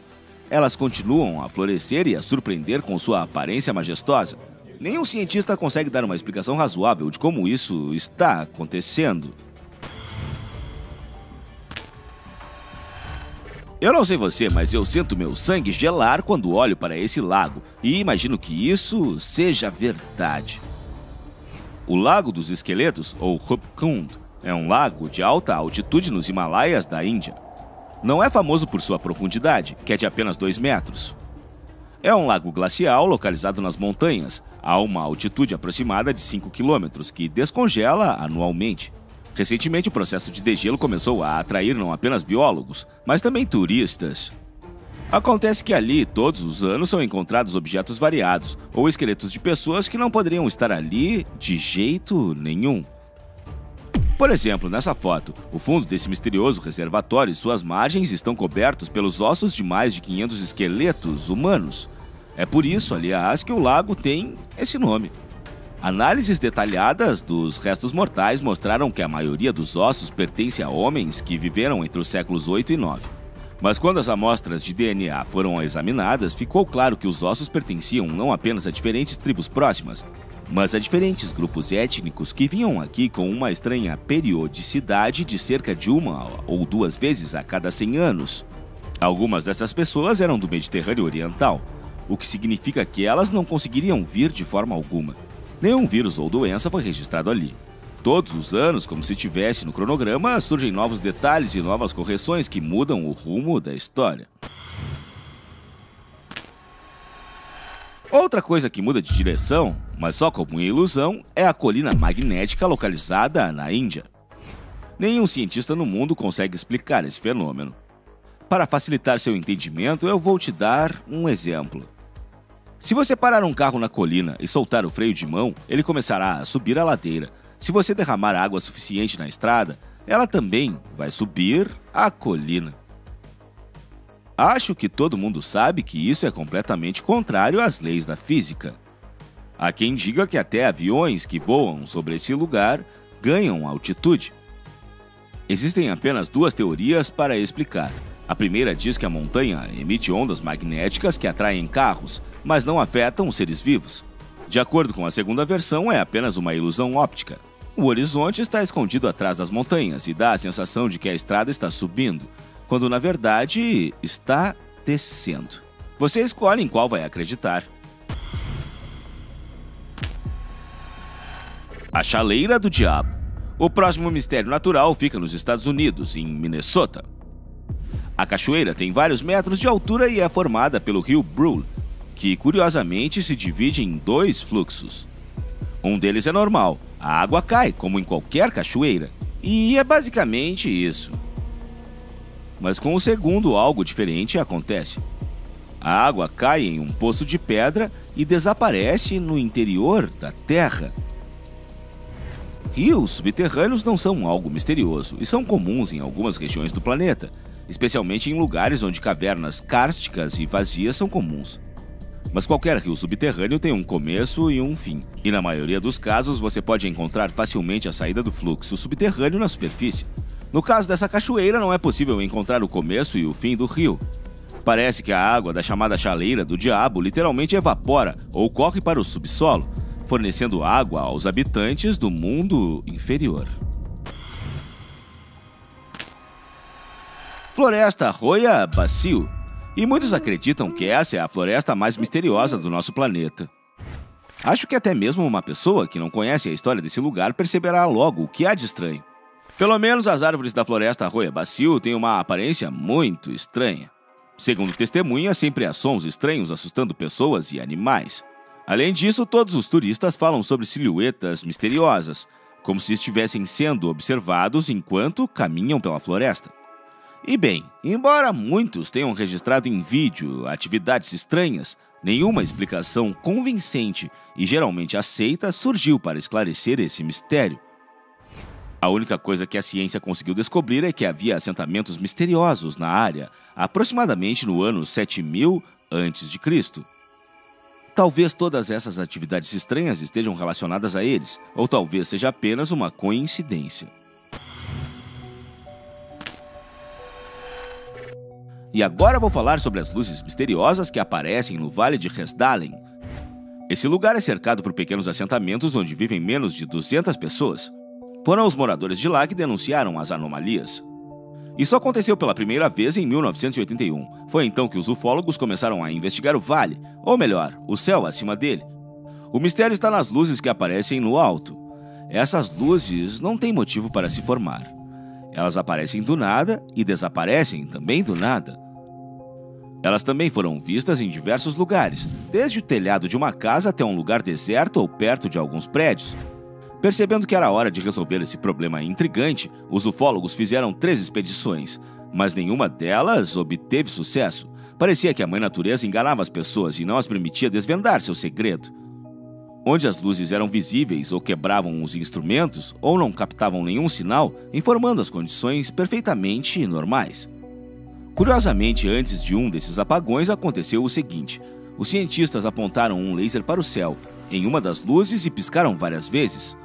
Elas continuam a florescer e a surpreender com sua aparência majestosa. Nenhum cientista consegue dar uma explicação razoável de como isso está acontecendo. Eu não sei você, mas eu sinto meu sangue gelar quando olho para esse lago e imagino que isso seja verdade. O Lago dos Esqueletos, ou Rup-Kund, é um lago de alta altitude nos Himalaias da Índia. Não é famoso por sua profundidade, que é de apenas 2 metros. É um lago glacial localizado nas montanhas, a uma altitude aproximada de 5 quilômetros, que descongela anualmente. Recentemente, o processo de degelo começou a atrair não apenas biólogos, mas também turistas. Acontece que ali, todos os anos, são encontrados objetos variados, ou esqueletos de pessoas que não poderiam estar ali de jeito nenhum. Por exemplo, nessa foto, o fundo desse misterioso reservatório e suas margens estão cobertos pelos ossos de mais de 500 esqueletos humanos. É por isso, aliás, que o lago tem esse nome. Análises detalhadas dos restos mortais mostraram que a maioria dos ossos pertence a homens que viveram entre os séculos 8 e 9. Mas quando as amostras de DNA foram examinadas, ficou claro que os ossos pertenciam não apenas a diferentes tribos próximas, mas a diferentes grupos étnicos que vinham aqui com uma estranha periodicidade de cerca de 1 ou 2 vezes a cada 100 anos. Algumas dessas pessoas eram do Mediterrâneo Oriental, o que significa que elas não conseguiriam vir de forma alguma. Nenhum vírus ou doença foi registrado ali. Todos os anos, como se tivesse no cronograma, surgem novos detalhes e novas correções que mudam o rumo da história. Outra coisa que muda de direção, mas só como ilusão, é a colina magnética localizada na Índia. Nenhum cientista no mundo consegue explicar esse fenômeno. Para facilitar seu entendimento, eu vou te dar um exemplo. Se você parar um carro na colina e soltar o freio de mão, ele começará a subir a ladeira. Se você derramar água suficiente na estrada, ela também vai subir a colina. Acho que todo mundo sabe que isso é completamente contrário às leis da física. Há quem diga que até aviões que voam sobre esse lugar ganham altitude. Existem apenas 2 teorias para explicar. A primeira diz que a montanha emite ondas magnéticas que atraem carros, mas não afetam os seres vivos. De acordo com a segunda versão, é apenas uma ilusão óptica. O horizonte está escondido atrás das montanhas e dá a sensação de que a estrada está subindo, quando na verdade está descendo. Você escolhe em qual vai acreditar. A Chaleira do Diabo. O próximo mistério natural fica nos Estados Unidos, em Minnesota. A cachoeira tem vários metros de altura e é formada pelo rio Brule, que curiosamente se divide em 2 fluxos. Um deles é normal, a água cai como em qualquer cachoeira, e é basicamente isso. Mas com o segundo algo diferente acontece. A água cai em um poço de pedra e desaparece no interior da terra. Rios subterrâneos não são algo misterioso e são comuns em algumas regiões do planeta, especialmente em lugares onde cavernas kársticas e vazias são comuns. Mas qualquer rio subterrâneo tem um começo e um fim, e na maioria dos casos você pode encontrar facilmente a saída do fluxo subterrâneo na superfície. No caso dessa cachoeira, não é possível encontrar o começo e o fim do rio. Parece que a água da chamada Chaleira do Diabo literalmente evapora ou corre para o subsolo, fornecendo água aos habitantes do mundo inferior. Floresta Roya Baciu. E muitos acreditam que essa é a floresta mais misteriosa do nosso planeta. Acho que até mesmo uma pessoa que não conhece a história desse lugar perceberá logo o que há de estranho. Pelo menos as árvores da floresta Roya Baciu têm uma aparência muito estranha. Segundo testemunhas, sempre há sons estranhos assustando pessoas e animais. Além disso, todos os turistas falam sobre silhuetas misteriosas, como se estivessem sendo observados enquanto caminham pela floresta. E bem, embora muitos tenham registrado em vídeo atividades estranhas, nenhuma explicação convincente e geralmente aceita surgiu para esclarecer esse mistério. A única coisa que a ciência conseguiu descobrir é que havia assentamentos misteriosos na área, aproximadamente no ano 7000 a.C. Talvez todas essas atividades estranhas estejam relacionadas a eles, ou talvez seja apenas uma coincidência. E agora vou falar sobre as luzes misteriosas que aparecem no Vale de Resdalen. Esse lugar é cercado por pequenos assentamentos onde vivem menos de 200 pessoas. Foram os moradores de lá que denunciaram as anomalias. Isso aconteceu pela primeira vez em 1981. Foi então que os ufólogos começaram a investigar o vale, ou melhor, o céu acima dele. O mistério está nas luzes que aparecem no alto. Essas luzes não têm motivo para se formar. Elas aparecem do nada e desaparecem também do nada. Elas também foram vistas em diversos lugares, desde o telhado de uma casa até um lugar deserto ou perto de alguns prédios. Percebendo que era hora de resolver esse problema intrigante, os ufólogos fizeram 3 expedições, mas nenhuma delas obteve sucesso. Parecia que a mãe natureza enganava as pessoas e não as permitia desvendar seu segredo. Onde as luzes eram visíveis ou quebravam os instrumentos ou não captavam nenhum sinal, informando as condições perfeitamente normais. Curiosamente, antes de um desses apagões aconteceu o seguinte: os cientistas apontaram um laser para o céu, em uma das luzes, e piscaram várias vezes.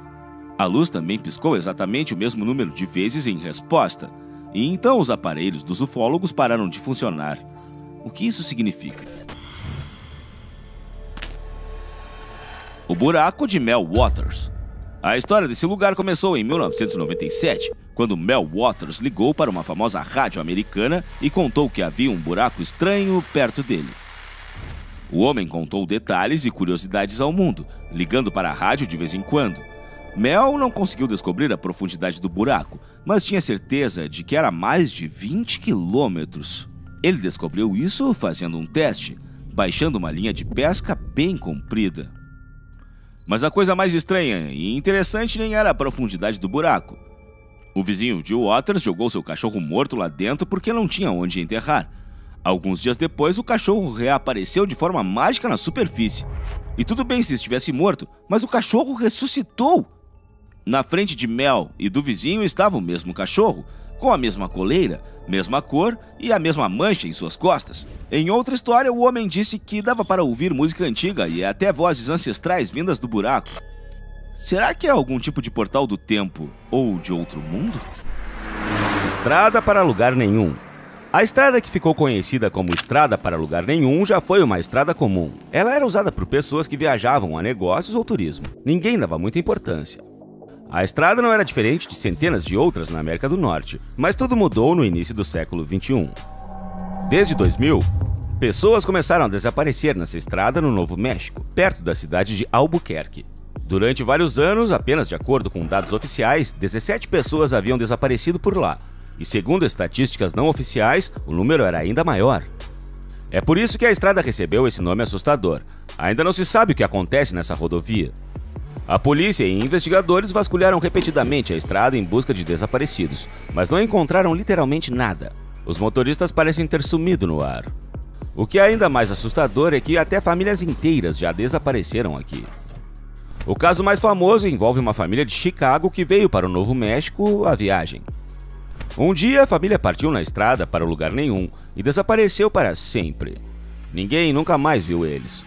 A luz também piscou exatamente o mesmo número de vezes em resposta, e então os aparelhos dos ufólogos pararam de funcionar. O que isso significa? O buraco de Mel Waters. A história desse lugar começou em 1997, quando Mel Waters ligou para uma famosa rádio americana e contou que havia um buraco estranho perto dele. O homem contou detalhes e curiosidades ao mundo, ligando para a rádio de vez em quando. Mel não conseguiu descobrir a profundidade do buraco, mas tinha certeza de que era mais de 20 quilômetros. Ele descobriu isso fazendo um teste, baixando uma linha de pesca bem comprida. Mas a coisa mais estranha e interessante nem era a profundidade do buraco. O vizinho de Waters jogou seu cachorro morto lá dentro porque não tinha onde enterrar. Alguns dias depois, o cachorro reapareceu de forma mágica na superfície. E tudo bem se estivesse morto, mas o cachorro ressuscitou. Na frente de Mel e do vizinho estava o mesmo cachorro, com a mesma coleira, mesma cor e a mesma mancha em suas costas. Em outra história, o homem disse que dava para ouvir música antiga e até vozes ancestrais vindas do buraco. Será que é algum tipo de portal do tempo ou de outro mundo? Estrada para lugar nenhum. A estrada que ficou conhecida como Estrada para Lugar Nenhum já foi uma estrada comum. Ela era usada por pessoas que viajavam a negócios ou turismo. Ninguém dava muita importância. A estrada não era diferente de centenas de outras na América do Norte, mas tudo mudou no início do século XXI. Desde 2000, pessoas começaram a desaparecer nessa estrada no Novo México, perto da cidade de Albuquerque. Durante vários anos, apenas de acordo com dados oficiais, 17 pessoas haviam desaparecido por lá, e segundo estatísticas não oficiais, o número era ainda maior. É por isso que a estrada recebeu esse nome assustador. Ainda não se sabe o que acontece nessa rodovia. A polícia e investigadores vasculharam repetidamente a estrada em busca de desaparecidos, mas não encontraram literalmente nada. Os motoristas parecem ter sumido no ar. O que é ainda mais assustador é que até famílias inteiras já desapareceram aqui. O caso mais famoso envolve uma família de Chicago que veio para o Novo México a viagem. Um dia a família partiu na estrada para lugar nenhum e desapareceu para sempre. Ninguém nunca mais viu eles.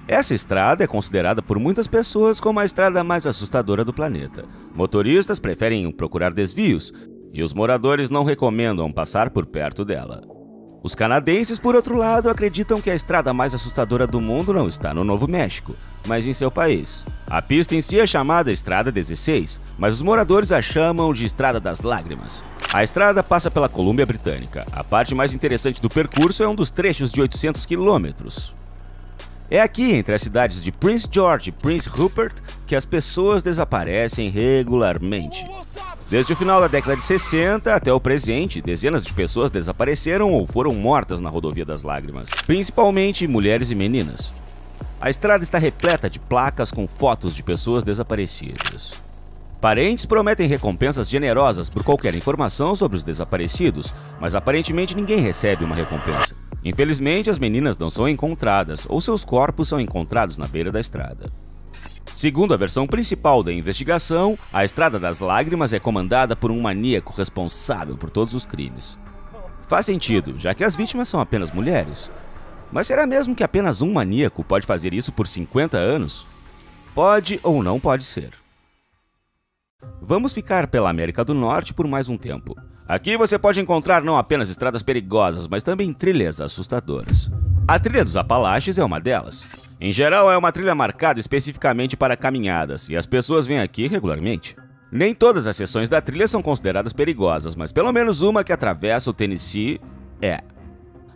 Essa estrada é considerada por muitas pessoas como a estrada mais assustadora do planeta. Motoristas preferem procurar desvios e os moradores não recomendam passar por perto dela. Os canadenses, por outro lado, acreditam que a estrada mais assustadora do mundo não está no Novo México, mas em seu país. A pista em si é chamada Estrada 16, mas os moradores a chamam de Estrada das Lágrimas. A estrada passa pela Colômbia Britânica. A parte mais interessante do percurso é um dos trechos de 800 quilômetros. É aqui, entre as cidades de Prince George e Prince Rupert, que as pessoas desaparecem regularmente. Desde o final da década de 60 até o presente, dezenas de pessoas desapareceram ou foram mortas na Rodovia das Lágrimas, principalmente mulheres e meninas. A estrada está repleta de placas com fotos de pessoas desaparecidas. Parentes prometem recompensas generosas por qualquer informação sobre os desaparecidos, mas aparentemente ninguém recebe uma recompensa. Infelizmente, as meninas não são encontradas ou seus corpos são encontrados na beira da estrada. Segundo a versão principal da investigação, a Estrada das Lágrimas é comandada por um maníaco responsável por todos os crimes. Faz sentido, já que as vítimas são apenas mulheres. Mas será mesmo que apenas um maníaco pode fazer isso por 50 anos? Pode ou não pode ser. Vamos ficar pela América do Norte por mais um tempo. Aqui você pode encontrar não apenas estradas perigosas, mas também trilhas assustadoras. A Trilha dos Apalaches é uma delas. Em geral, é uma trilha marcada especificamente para caminhadas, e as pessoas vêm aqui regularmente. Nem todas as seções da trilha são consideradas perigosas, mas pelo menos uma que atravessa o Tennessee é.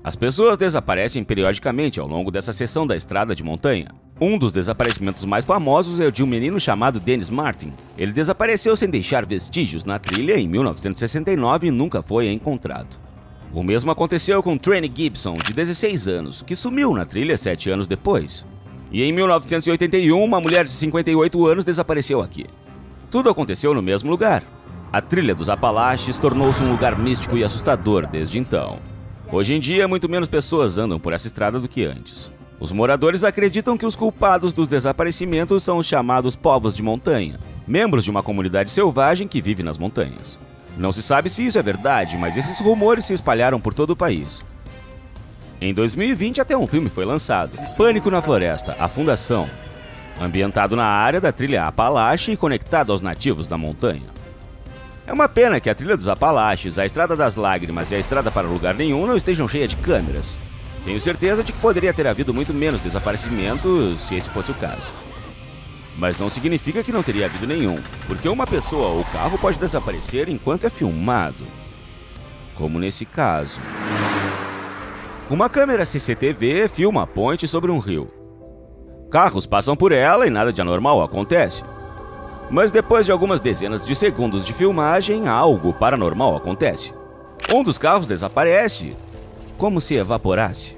As pessoas desaparecem periodicamente ao longo dessa seção da estrada de montanha. Um dos desaparecimentos mais famosos é o de um menino chamado Dennis Martin. Ele desapareceu sem deixar vestígios na trilha em 1969 e nunca foi encontrado. O mesmo aconteceu com Tranny Gibson, de 16 anos, que sumiu na trilha 7 anos depois. E em 1981, uma mulher de 58 anos desapareceu aqui. Tudo aconteceu no mesmo lugar. A trilha dos Apalaches tornou-se um lugar místico e assustador desde então. Hoje em dia, muito menos pessoas andam por essa estrada do que antes. Os moradores acreditam que os culpados dos desaparecimentos são os chamados povos de montanha, membros de uma comunidade selvagem que vive nas montanhas. Não se sabe se isso é verdade, mas esses rumores se espalharam por todo o país. Em 2020, até um filme foi lançado, Pânico na Floresta, A Fundação, ambientado na área da trilha Apalache e conectado aos nativos da montanha. É uma pena que a trilha dos Apalaches, a Estrada das Lágrimas e a Estrada para Lugar Nenhum não estejam cheias de câmeras. Tenho certeza de que poderia ter havido muito menos desaparecimentos se esse fosse o caso. Mas não significa que não teria havido nenhum, porque uma pessoa ou carro pode desaparecer enquanto é filmado. Como nesse caso. Uma câmera CCTV filma a ponte sobre um rio. Carros passam por ela e nada de anormal acontece. Mas depois de algumas dezenas de segundos de filmagem, algo paranormal acontece. Um dos carros desaparece, como se evaporasse.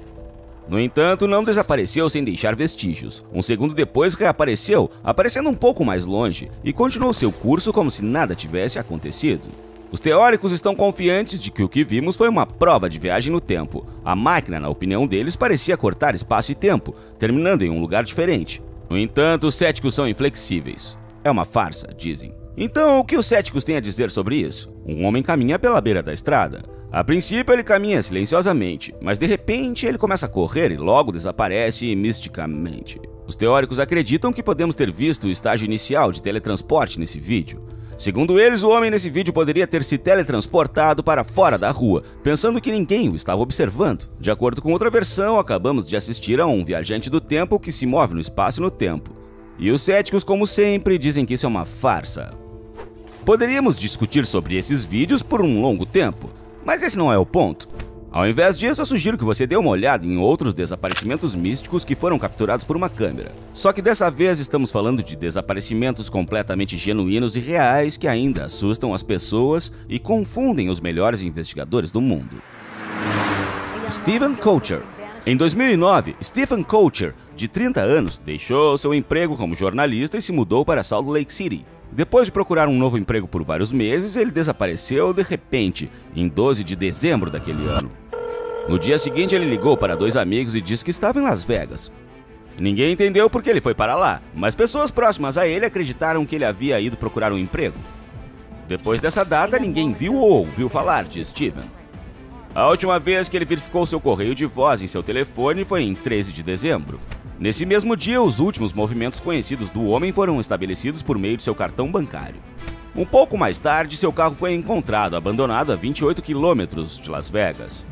No entanto, não desapareceu sem deixar vestígios. Um segundo depois reapareceu, aparecendo um pouco mais longe, e continuou seu curso como se nada tivesse acontecido. Os teóricos estão confiantes de que o que vimos foi uma prova de viagem no tempo. A máquina, na opinião deles, parecia cortar espaço e tempo, terminando em um lugar diferente. No entanto, os céticos são inflexíveis. É uma farsa, dizem. Então, o que os céticos têm a dizer sobre isso? Um homem caminha pela beira da estrada. A princípio, ele caminha silenciosamente, mas de repente ele começa a correr e logo desaparece misticamente. Os teóricos acreditam que podemos ter visto o estágio inicial de teletransporte nesse vídeo. Segundo eles, o homem nesse vídeo poderia ter se teletransportado para fora da rua, pensando que ninguém o estava observando. De acordo com outra versão, acabamos de assistir a um viajante do tempo que se move no espaço e no tempo. E os céticos, como sempre, dizem que isso é uma farsa. Poderíamos discutir sobre esses vídeos por um longo tempo, mas esse não é o ponto. Ao invés disso, eu sugiro que você dê uma olhada em outros desaparecimentos místicos que foram capturados por uma câmera. Só que dessa vez estamos falando de desaparecimentos completamente genuínos e reais que ainda assustam as pessoas e confundem os melhores investigadores do mundo. Stephen Kocher. Em 2009, Stephen Kocher, de 30 anos, deixou seu emprego como jornalista e se mudou para Salt Lake City. Depois de procurar um novo emprego por vários meses, ele desapareceu de repente, em 12 de dezembro daquele ano. No dia seguinte, ele ligou para 2 amigos e disse que estava em Las Vegas. Ninguém entendeu por que ele foi para lá, mas pessoas próximas a ele acreditaram que ele havia ido procurar um emprego. Depois dessa data, ninguém viu ou ouviu falar de Stephen. A última vez que ele verificou seu correio de voz em seu telefone foi em 13 de dezembro. Nesse mesmo dia, os últimos movimentos conhecidos do homem foram estabelecidos por meio de seu cartão bancário. Um pouco mais tarde, seu carro foi encontrado abandonado a 28 quilômetros de Las Vegas.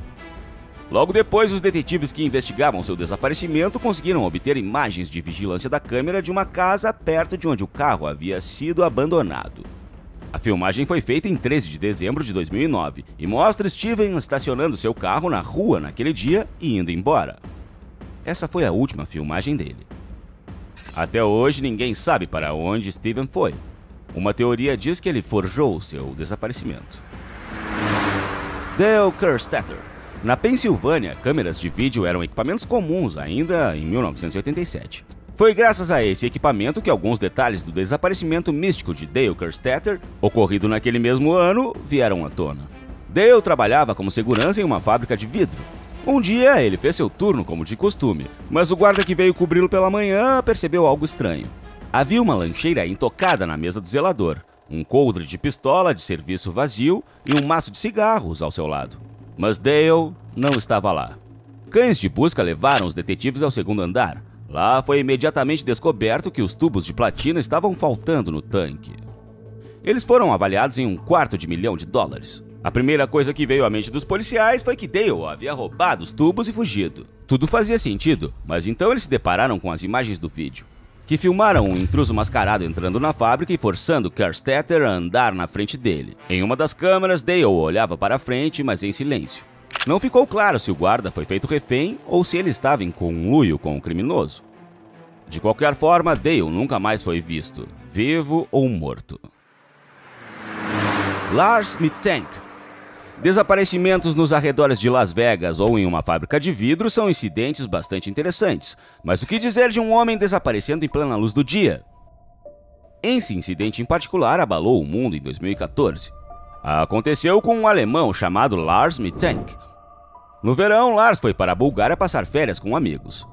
Logo depois, os detetives que investigavam seu desaparecimento conseguiram obter imagens de vigilância da câmera de uma casa perto de onde o carro havia sido abandonado. A filmagem foi feita em 13 de dezembro de 2009 e mostra Stephen estacionando seu carro na rua naquele dia e indo embora. Essa foi a última filmagem dele. Até hoje, ninguém sabe para onde Stephen foi. Uma teoria diz que ele forjou seu desaparecimento. Dale Kerstetter. Na Pensilvânia, câmeras de vídeo eram equipamentos comuns ainda em 1987. Foi graças a esse equipamento que alguns detalhes do desaparecimento místico de Dale Kerstetter, ocorrido naquele mesmo ano, vieram à tona. Dale trabalhava como segurança em uma fábrica de vidro. Um dia, ele fez seu turno como de costume, mas o guarda que veio cobri-lo pela manhã percebeu algo estranho. Havia uma lancheira intocada na mesa do zelador, um coldre de pistola de serviço vazio e um maço de cigarros ao seu lado. Mas Dale não estava lá. Cães de busca levaram os detetives ao segundo andar. Lá foi imediatamente descoberto que os tubos de platina estavam faltando no tanque. Eles foram avaliados em $250 mil. A primeira coisa que veio à mente dos policiais foi que Dale havia roubado os tubos e fugido. Tudo fazia sentido, mas então eles se depararam com as imagens do vídeo. que filmaram um intruso mascarado entrando na fábrica e forçando Kerstetter a andar na frente dele. Em uma das câmeras, Dale olhava para frente, mas em silêncio. Não ficou claro se o guarda foi feito refém ou se ele estava em conluio com o criminoso. De qualquer forma, Dale nunca mais foi visto, vivo ou morto. Lars Mittank. Desaparecimentos nos arredores de Las Vegas ou em uma fábrica de vidro são incidentes bastante interessantes, mas o que dizer de um homem desaparecendo em plena luz do dia? Esse incidente em particular abalou o mundo em 2014. Aconteceu com um alemão chamado Lars Mittank. No verão, Lars foi para a Bulgária passar férias com amigos.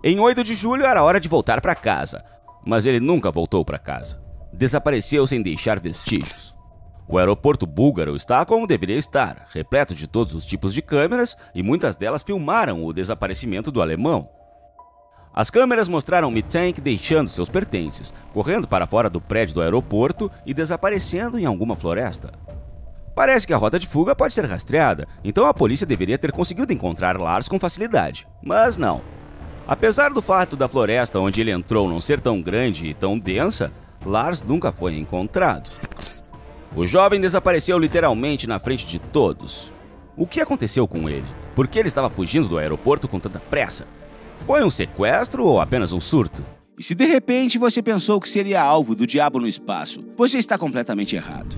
Em 8 de julho era hora de voltar para casa, mas ele nunca voltou para casa. Desapareceu sem deixar vestígios. O aeroporto búlgaro está como deveria estar, repleto de todos os tipos de câmeras, e muitas delas filmaram o desaparecimento do alemão. As câmeras mostraram Mittank deixando seus pertences, correndo para fora do prédio do aeroporto e desaparecendo em alguma floresta. Parece que a rota de fuga pode ser rastreada, então a polícia deveria ter conseguido encontrar Lars com facilidade, mas não. Apesar do fato da floresta onde ele entrou não ser tão grande e tão densa, Lars nunca foi encontrado. O jovem desapareceu literalmente na frente de todos. O que aconteceu com ele? Por que ele estava fugindo do aeroporto com tanta pressa? Foi um sequestro ou apenas um surto? E se de repente você pensou que seria alvo do diabo no espaço, você está completamente errado.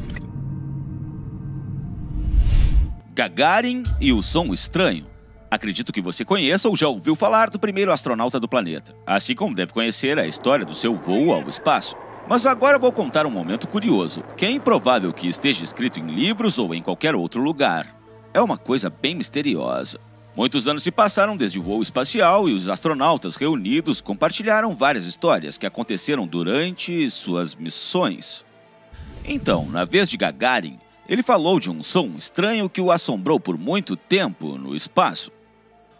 Gagarin e o som estranho. Acredito que você conheça ou já ouviu falar do primeiro astronauta do planeta, assim como deve conhecer a história do seu voo ao espaço. Mas agora vou contar um momento curioso, que é improvável que esteja escrito em livros ou em qualquer outro lugar. É uma coisa bem misteriosa. Muitos anos se passaram desde o voo espacial e os astronautas reunidos compartilharam várias histórias que aconteceram durante suas missões. Então, na vez de Gagarin, ele falou de um som estranho que o assombrou por muito tempo no espaço.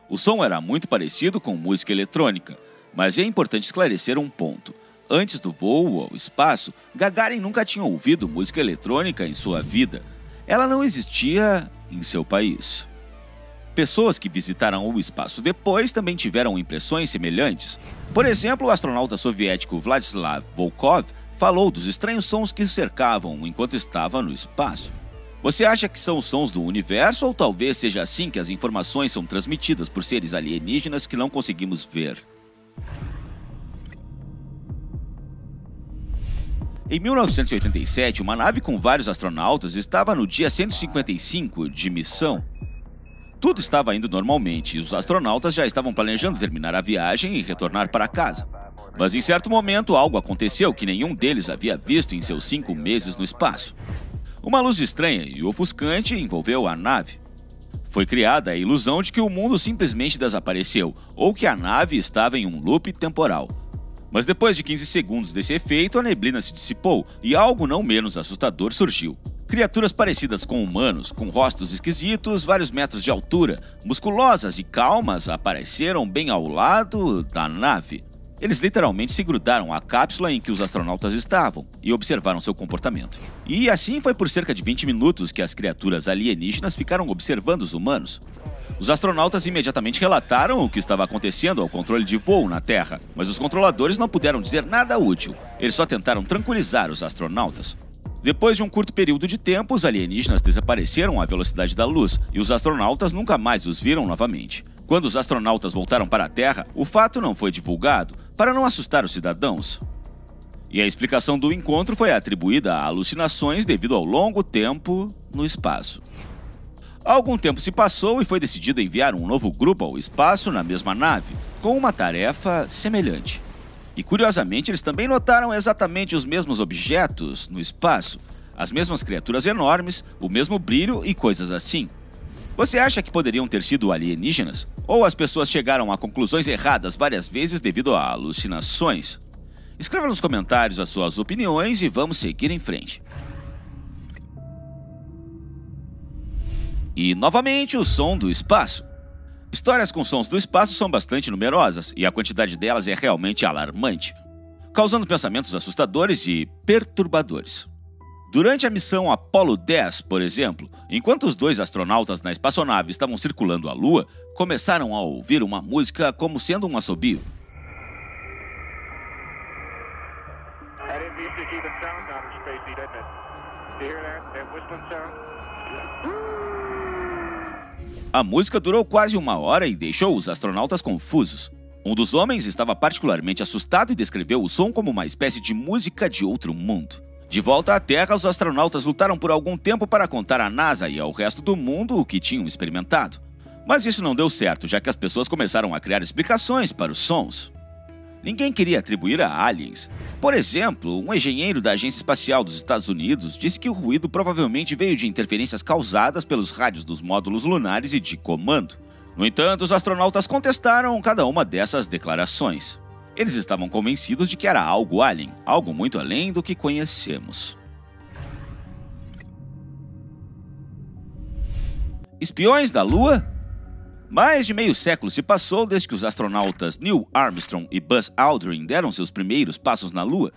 O som era muito parecido com música eletrônica, mas é importante esclarecer um ponto. Antes do voo ao espaço, Gagarin nunca tinha ouvido música eletrônica em sua vida. Ela não existia em seu país. Pessoas que visitaram o espaço depois também tiveram impressões semelhantes. Por exemplo, o astronauta soviético Vladislav Volkov falou dos estranhos sons que o cercavam enquanto estava no espaço. Você acha que são os sons do universo ou talvez seja assim que as informações são transmitidas por seres alienígenas que não conseguimos ver? Em 1987, uma nave com vários astronautas estava no dia 155 de missão. Tudo estava indo normalmente e os astronautas já estavam planejando terminar a viagem e retornar para casa. Mas em certo momento algo aconteceu que nenhum deles havia visto em seus 5 meses no espaço. Uma luz estranha e ofuscante envolveu a nave. Foi criada a ilusão de que o mundo simplesmente desapareceu ou que a nave estava em um loop temporal. Mas depois de 15 segundos desse efeito, a neblina se dissipou e algo não menos assustador surgiu. Criaturas parecidas com humanos, com rostos esquisitos, vários metros de altura, musculosas e calmas, apareceram bem ao lado da nave. Eles literalmente se grudaram à cápsula em que os astronautas estavam e observaram seu comportamento. E assim foi por cerca de 20 minutos que as criaturas alienígenas ficaram observando os humanos. Os astronautas imediatamente relataram o que estava acontecendo ao controle de voo na Terra, mas os controladores não puderam dizer nada útil. Eles só tentaram tranquilizar os astronautas. Depois de um curto período de tempo, os alienígenas desapareceram à velocidade da luz e os astronautas nunca mais os viram novamente. Quando os astronautas voltaram para a Terra, o fato não foi divulgado para não assustar os cidadãos. E a explicação do encontro foi atribuída a alucinações devido ao longo tempo no espaço. Algum tempo se passou e foi decidido enviar um novo grupo ao espaço na mesma nave, com uma tarefa semelhante. E curiosamente, eles também notaram exatamente os mesmos objetos no espaço, as mesmas criaturas enormes, o mesmo brilho e coisas assim. Você acha que poderiam ter sido alienígenas? Ou as pessoas chegaram a conclusões erradas várias vezes devido a alucinações? Escreva nos comentários as suas opiniões e vamos seguir em frente. E, novamente, o som do espaço. Histórias com sons do espaço são bastante numerosas e a quantidade delas é realmente alarmante, causando pensamentos assustadores e perturbadores. Durante a missão Apollo 10, por exemplo, enquanto os 2 astronautas na espaçonave estavam circulando a Lua, começaram a ouvir uma música como sendo um assobio. A música durou quase 1 hora e deixou os astronautas confusos. Um dos homens estava particularmente assustado e descreveu o som como uma espécie de música de outro mundo. De volta à Terra, os astronautas lutaram por algum tempo para contar à NASA e ao resto do mundo o que tinham experimentado. Mas isso não deu certo, já que as pessoas começaram a criar explicações para os sons. Ninguém queria atribuir a aliens. Por exemplo, um engenheiro da Agência Espacial dos Estados Unidos disse que o ruído provavelmente veio de interferências causadas pelos rádios dos módulos lunares e de comando. No entanto, os astronautas contestaram cada uma dessas declarações. Eles estavam convencidos de que era algo alien, algo muito além do que conhecemos. Espiões da Lua? Mais de meio século se passou desde que os astronautas Neil Armstrong e Buzz Aldrin deram seus primeiros passos na Lua.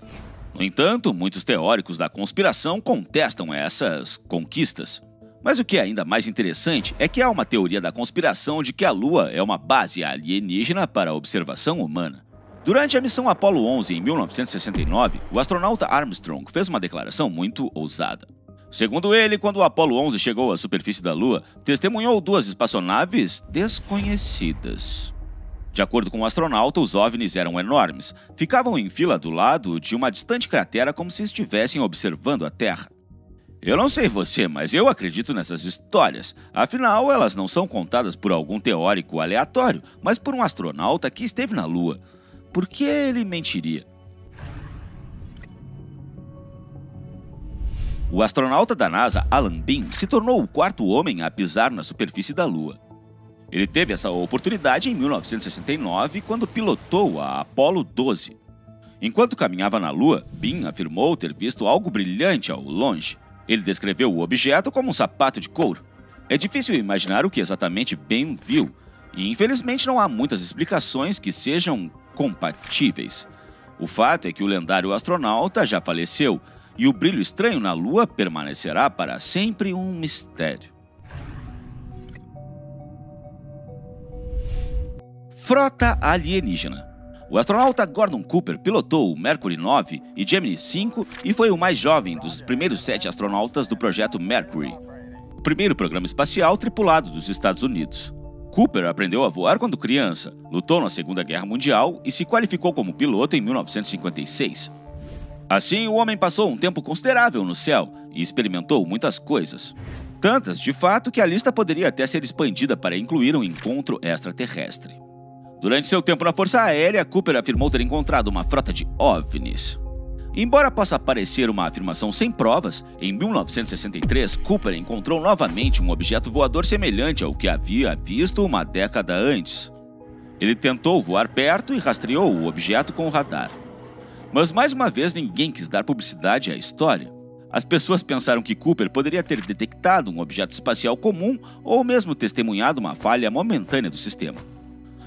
No entanto, muitos teóricos da conspiração contestam essas conquistas. Mas o que é ainda mais interessante é que há uma teoria da conspiração de que a Lua é uma base alienígena para a observação humana. Durante a missão Apollo 11 em 1969, o astronauta Armstrong fez uma declaração muito ousada. Segundo ele, quando o Apollo 11 chegou à superfície da Lua, testemunhou 2 espaçonaves desconhecidas. De acordo com o astronauta, os OVNIs eram enormes, ficavam em fila do lado de uma distante cratera como se estivessem observando a Terra. Eu não sei você, mas eu acredito nessas histórias. Afinal, elas não são contadas por algum teórico aleatório, mas por um astronauta que esteve na Lua. Por que ele mentiria? O astronauta da NASA, Alan Bean, se tornou o 4º homem a pisar na superfície da Lua. Ele teve essa oportunidade em 1969, quando pilotou a Apollo 12. Enquanto caminhava na Lua, Bean afirmou ter visto algo brilhante ao longe. Ele descreveu o objeto como um sapato de couro. É difícil imaginar o que exatamente Bean viu, e infelizmente não há muitas explicações que sejam compatíveis. O fato é que o lendário astronauta já faleceu, e o brilho estranho na Lua permanecerá para sempre um mistério. Frota alienígena. O astronauta Gordon Cooper pilotou o Mercury 9 e Gemini 5 e foi o mais jovem dos primeiros 7 astronautas do projeto Mercury, o primeiro programa espacial tripulado dos Estados Unidos. Cooper aprendeu a voar quando criança, lutou na Segunda Guerra Mundial e se qualificou como piloto em 1956. Assim, o homem passou um tempo considerável no céu e experimentou muitas coisas. Tantas, de fato, que a lista poderia até ser expandida para incluir um encontro extraterrestre. Durante seu tempo na Força Aérea, Cooper afirmou ter encontrado uma frota de OVNIs. Embora possa parecer uma afirmação sem provas, em 1963, Cooper encontrou novamente um objeto voador semelhante ao que havia visto uma década antes. Ele tentou voar perto e rastreou o objeto com o radar. Mas mais uma vez ninguém quis dar publicidade à história. As pessoas pensaram que Cooper poderia ter detectado um objeto espacial comum ou mesmo testemunhado uma falha momentânea do sistema.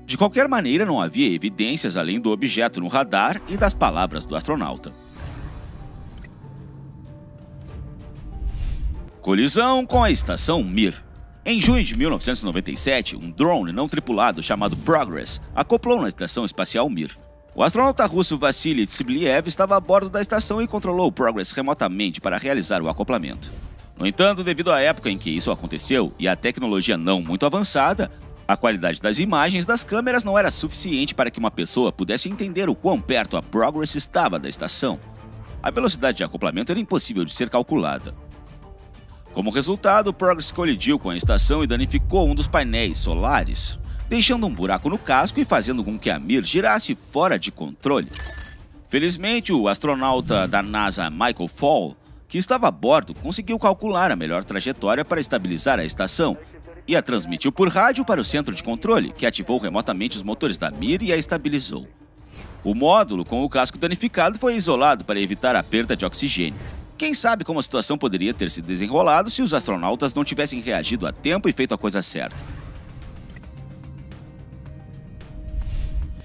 De qualquer maneira, não havia evidências além do objeto no radar e das palavras do astronauta. Colisão com a estação Mir. Em junho de 1997, um drone não tripulado chamado Progress acoplou na estação espacial Mir. O astronauta russo Vassily Tsibliev estava a bordo da estação e controlou o Progress remotamente para realizar o acoplamento. No entanto, devido à época em que isso aconteceu e à tecnologia não muito avançada, a qualidade das imagens das câmeras não era suficiente para que uma pessoa pudesse entender o quão perto a Progress estava da estação. A velocidade de acoplamento era impossível de ser calculada. Como resultado, o Progress colidiu com a estação e danificou um dos painéis solares, deixando um buraco no casco e fazendo com que a Mir girasse fora de controle. Felizmente, o astronauta da NASA Michael Fall, que estava a bordo, conseguiu calcular a melhor trajetória para estabilizar a estação e a transmitiu por rádio para o centro de controle, que ativou remotamente os motores da Mir e a estabilizou. O módulo com o casco danificado foi isolado para evitar a perda de oxigênio. Quem sabe como a situação poderia ter se desenrolado se os astronautas não tivessem reagido a tempo e feito a coisa certa.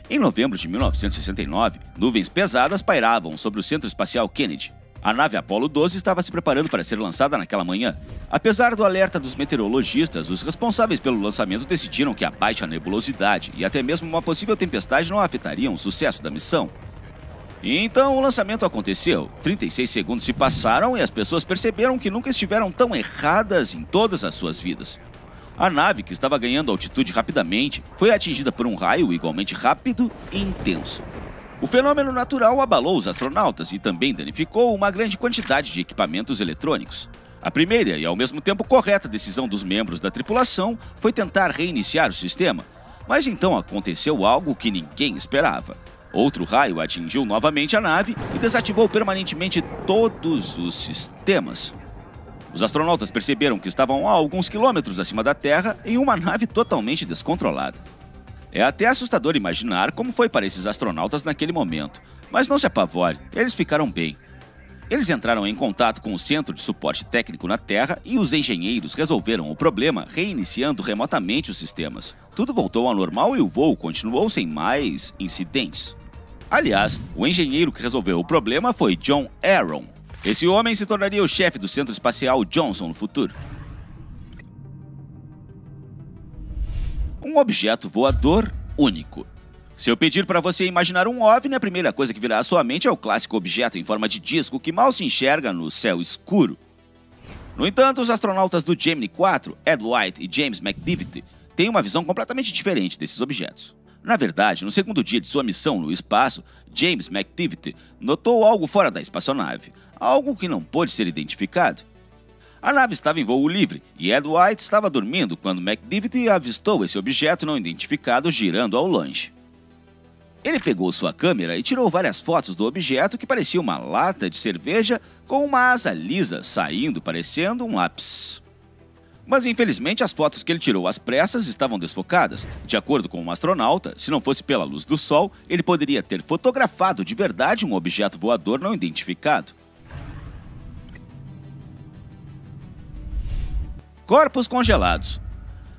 Em novembro de 1969, nuvens pesadas pairavam sobre o Centro Espacial Kennedy. A nave Apollo 12 estava se preparando para ser lançada naquela manhã. Apesar do alerta dos meteorologistas, os responsáveis pelo lançamento decidiram que a baixa nebulosidade e até mesmo uma possível tempestade não afetariam o sucesso da missão. E então o lançamento aconteceu. 36 segundos se passaram e as pessoas perceberam que nunca estiveram tão erradas em todas as suas vidas. A nave, que estava ganhando altitude rapidamente, foi atingida por um raio igualmente rápido e intenso. O fenômeno natural abalou os astronautas e também danificou uma grande quantidade de equipamentos eletrônicos. A primeira e ao mesmo tempo correta decisão dos membros da tripulação foi tentar reiniciar o sistema, mas então aconteceu algo que ninguém esperava. Outro raio atingiu novamente a nave e desativou permanentemente todos os sistemas. Os astronautas perceberam que estavam a alguns quilômetros acima da Terra em uma nave totalmente descontrolada. É até assustador imaginar como foi para esses astronautas naquele momento, mas não se apavore, eles ficaram bem. Eles entraram em contato com o Centro de Suporte Técnico na Terra e os engenheiros resolveram o problema reiniciando remotamente os sistemas. Tudo voltou ao normal e o voo continuou sem mais incidentes. Aliás, o engenheiro que resolveu o problema foi John Aaron. Esse homem se tornaria o chefe do Centro Espacial Johnson no futuro. Um objeto voador único. Se eu pedir para você imaginar um OVNI, a primeira coisa que virá à sua mente é o clássico objeto em forma de disco que mal se enxerga no céu escuro. No entanto, os astronautas do Gemini 4, Ed White e James McDivitt, têm uma visão completamente diferente desses objetos. Na verdade, no segundo dia de sua missão no espaço, James McDivitt notou algo fora da espaçonave, algo que não pôde ser identificado. A nave estava em voo livre e Ed White estava dormindo quando McDivitt avistou esse objeto não identificado girando ao longe. Ele pegou sua câmera e tirou várias fotos do objeto que parecia uma lata de cerveja com uma asa lisa saindo parecendo um lápis. Mas infelizmente as fotos que ele tirou às pressas estavam desfocadas. De acordo com um astronauta, se não fosse pela luz do sol, ele poderia ter fotografado de verdade um objeto voador não identificado. Corpos congelados.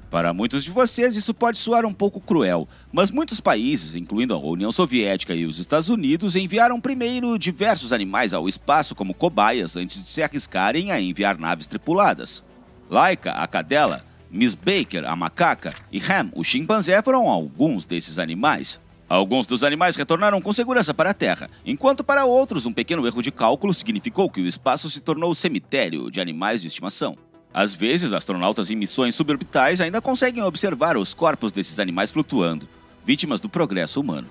Para muitos de vocês isso pode soar um pouco cruel, mas muitos países, incluindo a União Soviética e os Estados Unidos, enviaram primeiro diversos animais ao espaço como cobaias antes de se arriscarem a enviar naves tripuladas. Laika, a cadela, Miss Baker, a macaca, e Ham, o chimpanzé, foram alguns desses animais. Alguns dos animais retornaram com segurança para a Terra, enquanto para outros um pequeno erro de cálculo significou que o espaço se tornou cemitério de animais de estimação. Às vezes, astronautas em missões suborbitais ainda conseguem observar os corpos desses animais flutuando, vítimas do progresso humano.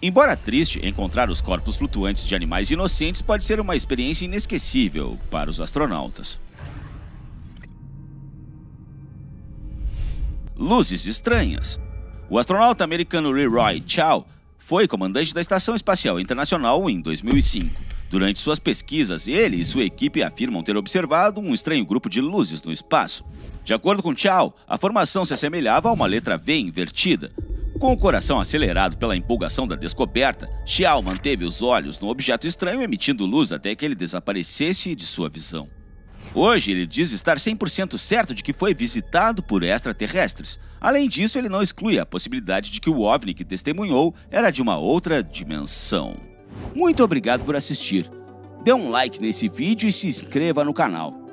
Embora triste, encontrar os corpos flutuantes de animais inocentes pode ser uma experiência inesquecível para os astronautas. Luzes estranhas. O astronauta americano Leroy Chiao foi comandante da Estação Espacial Internacional em 2005. Durante suas pesquisas, ele e sua equipe afirmam ter observado um estranho grupo de luzes no espaço. De acordo com Chiao, a formação se assemelhava a uma letra V invertida. Com o coração acelerado pela empolgação da descoberta, Chiao manteve os olhos no objeto estranho emitindo luz até que ele desaparecesse de sua visão. Hoje, ele diz estar 100% certo de que foi visitado por extraterrestres. Além disso, ele não exclui a possibilidade de que o OVNI que testemunhou era de uma outra dimensão. Muito obrigado por assistir. Dê um like nesse vídeo e se inscreva no canal.